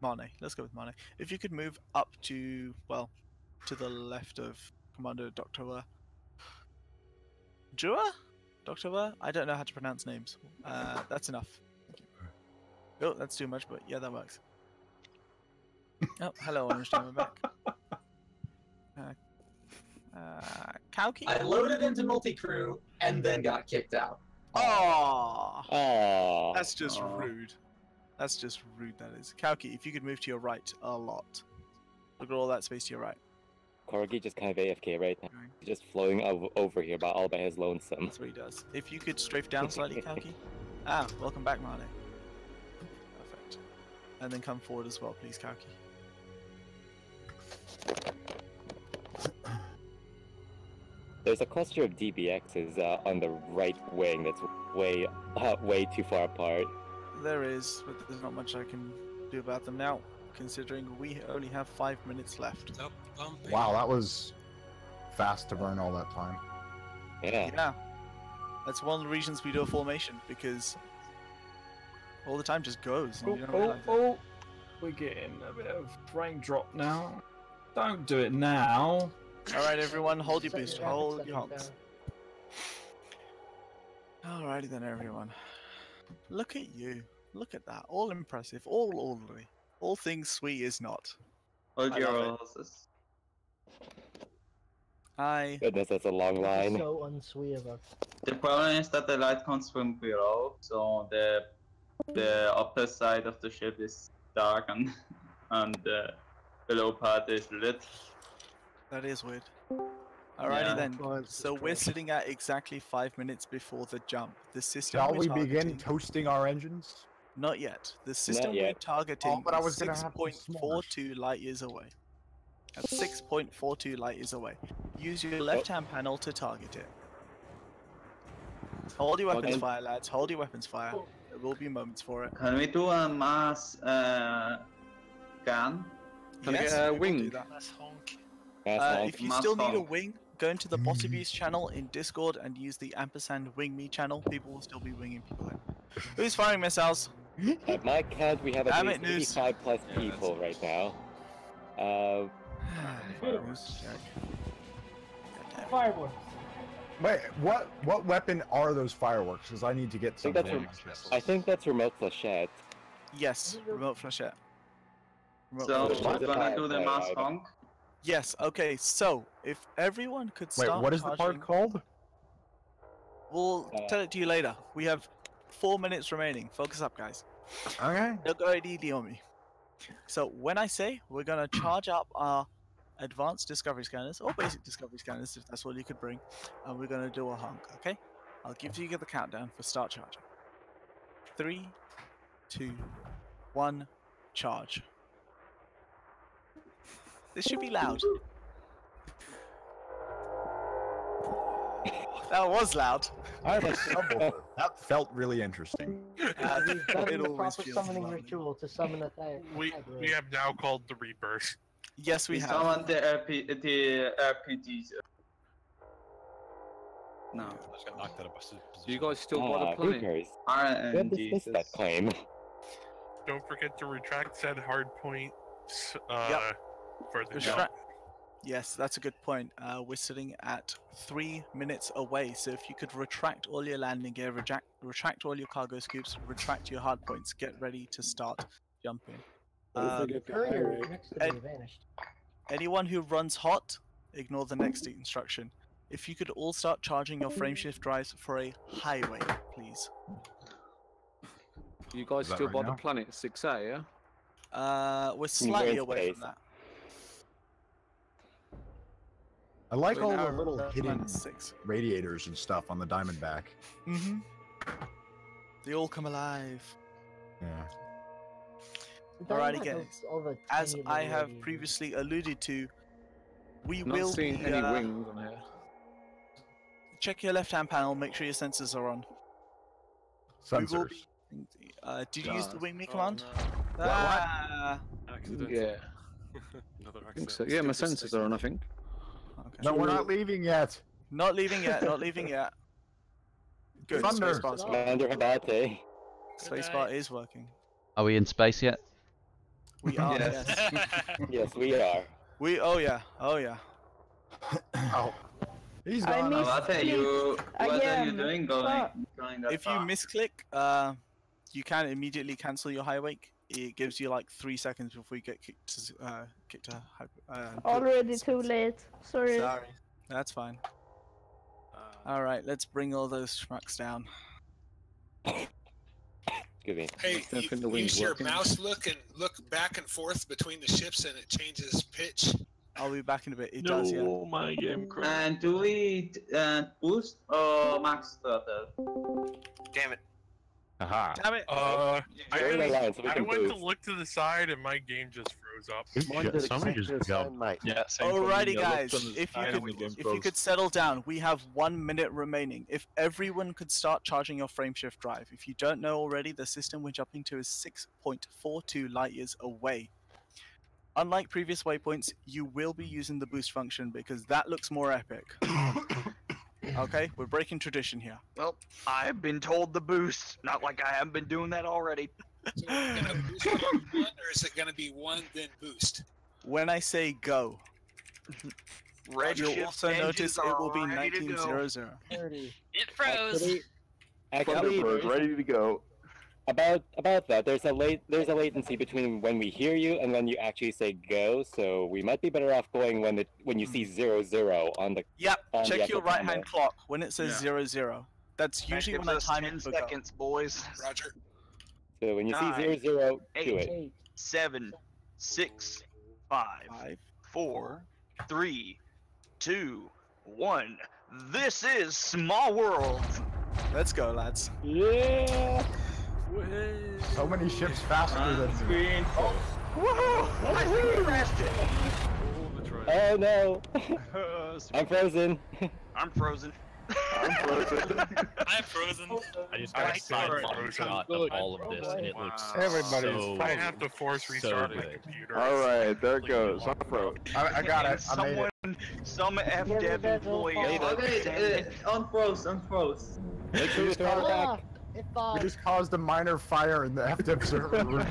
Mane. Let's go with Mane. If you could move up to, well, to the left of Commander Dr. Were. Jua? Dr. Were? I don't know how to pronounce names. That's enough. Thank you. Oh, that's too much, but yeah, that works. Oh, hello, Orange Team, I'm back. Kauki? I loaded into multi-crew and then got kicked out. Oh, Oh. that's just rude. That's just rude, that is. Kauki, if you could move to your right a lot. Look at all that space to your right. Corgi just kind of AFK right now. He's just floating over here all by his lonesome. That's what he does. If you could strafe down slightly, Kauki. Ah, welcome back, Mane. Perfect. And then come forward as well, please, Kauki. There's a cluster of DBXs on the right wing that's way too far apart. There is, but there's not much I can do about them now, considering we only have 5 minutes left. Wow, that was fast to burn all that time. Yeah. Yeah. That's one of the reasons we do a formation, because all the time just goes. And you don't realize it. We're getting a bit of frame drop now. Don't do it now. Alright, everyone, hold your boost. Hold your hulks. Alrighty then, everyone. Look at you. Look at that. All impressive. All orderly. All things SWE is not. Hold I your love it. horses. Goodness, that's a long line. So unsweet of us. The problem is that the light comes from below, so the upper side of the ship is dark and the below part is lit. That is weird. Alrighty Yeah. then. So we're sitting at exactly 5 minutes before the jump. The system Shall we're we begin targeting- toasting our engines? Not yet. The system we're yet. targeting Oh, but I is was gonna have some 6.42 light years away. At 6.42 light years away. Use your left-hand panel to target it. Hold your weapons Okay. fire, lads. Hold your weapons fire. There will be moments for it. Can we do a mass scan? Can I Yes, get a we will wing? do that. That's If you still need a honk. wing, go into the Bot Abuse channel in Discord and use the ampersand wing me channel. People will still be winging people in. Who's firing missiles? At my count, we have at Damn least it, Noose. 85 plus people right now. Fireworks. Wait, what weapon are those fireworks? Because I need to get I think something. that's I think that's remote flechette. Yes, remote flechette. So control. we're gonna do the mass honk. Yes. Okay. So if everyone could Wait, start. what is the part called? We'll tell it to you later. We have 4 minutes remaining. Focus up, guys. Okay. Don't go ADD on me. So when I say we're gonna charge up our advanced discovery scanners or basic discovery scanners, if that's what you could bring, and we're gonna do a honk. Okay? I'll give you the countdown for start charging. 3, 2, 1, charge. This should be loud. That was loud. I have a subwoofer. That felt really interesting. We've done It the always proper feels summoning lovely. ritual to summon a thing. We have now called the Reapers. Yes, we We have. summon the RPGs. No. I just got knocked out of my position. You guys still by the planet? Reapers. RNGs. That claim. Don't forget to retract said hard point for the Retract- jump. Yes, that's a good point. We're sitting at 3 minutes away, so if you could retract all your landing gear, retract all your cargo scoops, retract your hard points, get ready to start jumping. Courier next to me vanished. Anyone who runs hot, ignore the next instruction. If you could all start charging your frameshift drives for a highway, please. You guys Is that still right by now? the planet 6A, yeah? We're slightly in away space. from that. I like We're all the now little at hidden planet 6. radiators and stuff on the Diamondback. Mm-hmm. They all come alive. Yeah. Alrighty, guys. As I have previously alluded to, we Not will seeing be, any wings on here. check your left-hand panel, make sure your sensors are on. We will Sensors. be, did you use the wing me Oh, command? no. Ah, Yeah. I think so. Yeah, my sensors are on, I think. okay. No, we're not leaving yet. Not leaving yet, not leaving yet. Good, Thunder. spacebar's working. Commander Habate. Spacebar is working. Are we in space yet? We are, Yes. yes. Yes, we are. Oh yeah, oh yeah. Oh. He's I gone. missed what are you Again. doing going that If you far? misclick, you can immediately cancel your high wake. It gives you like 3 seconds before you get kicked to Already too late. Sorry. Sorry, that's fine. All right, let's bring all those schmucks down. Excuse me. Hey, don't think the you wing's use your working. mouse look back and forth between the ships and it changes pitch. I'll be back in a bit. It does, yeah. my game crashed. And do we boost or max throttle? Damn it. Aha. Damn it! I You're in a line, so we I can went to boost. look to the side and my game just froze up. Shit, somebody just jumped. Yeah, Alrighty, guys. If you could settle down, we have 1 minute remaining. If everyone could start charging your frameshift drive. If you don't know already, the system we're jumping to is 6.42 light years away. Unlike previous waypoints, you will be using the boost function because that looks more epic. Okay, we're breaking tradition here. Well, I've been told the boost. Not like I haven't been doing that already. So we're gonna boost it on one, or is it gonna be one then boost? When I say go, Red you'll shift also engines notice it will be are ready to go. 1900. It froze. Actually, ready to go. About that, there's a latency between when we hear you and when you actually say go. So we might be better off going when you see 00 on the. Yep, on the check your actual right-hand timer. clock when it says 00. That's usually That when I gives us time 10 it for go. seconds, boys. Roger. So when you see 9, 00, do 8, it. 7, 6, 5, 4, 3, 2, 1. This is Small World. Let's go, lads. Yeah. So many ships faster than Screen. Woohoo! I think we crashed it. Oh no! I'm frozen. I'm frozen. I'm frozen. I'm frozen. I just got a sidelong shot of all of this, and it looks Everybody's so, I have to force so restart my good. computer. All right, there it goes. I'm frozen. I got it. I made it. Some FDev employee. Okay, unfroze. Make sure you throw it back. We just caused a minor fire in the FDev server room.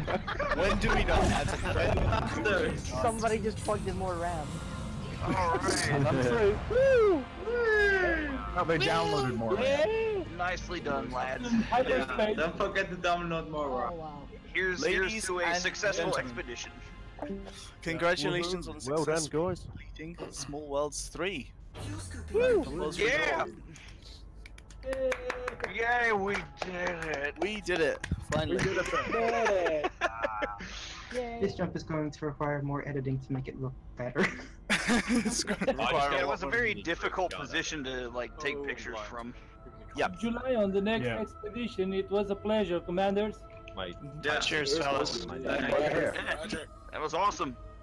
When do we know that? Somebody just plugged in more RAM. Alright. Woo! Oh, they downloaded more. Nicely done, lads. Yeah, don't forget to download more. Oh wow. Here's Ladies to a and successful gentlemen. expedition. Congratulations on the Well done, successful guys. completing Small Worlds 3. Woo! Yeah! Yeah, we did it. We did it. Finally. We did it. This jump is going to require more editing to make it look better. Yeah, it was a very difficult position to like take pictures from. Yep. July on the next expedition. It was a pleasure, commanders. Yeah, cheers, fellas. That was awesome.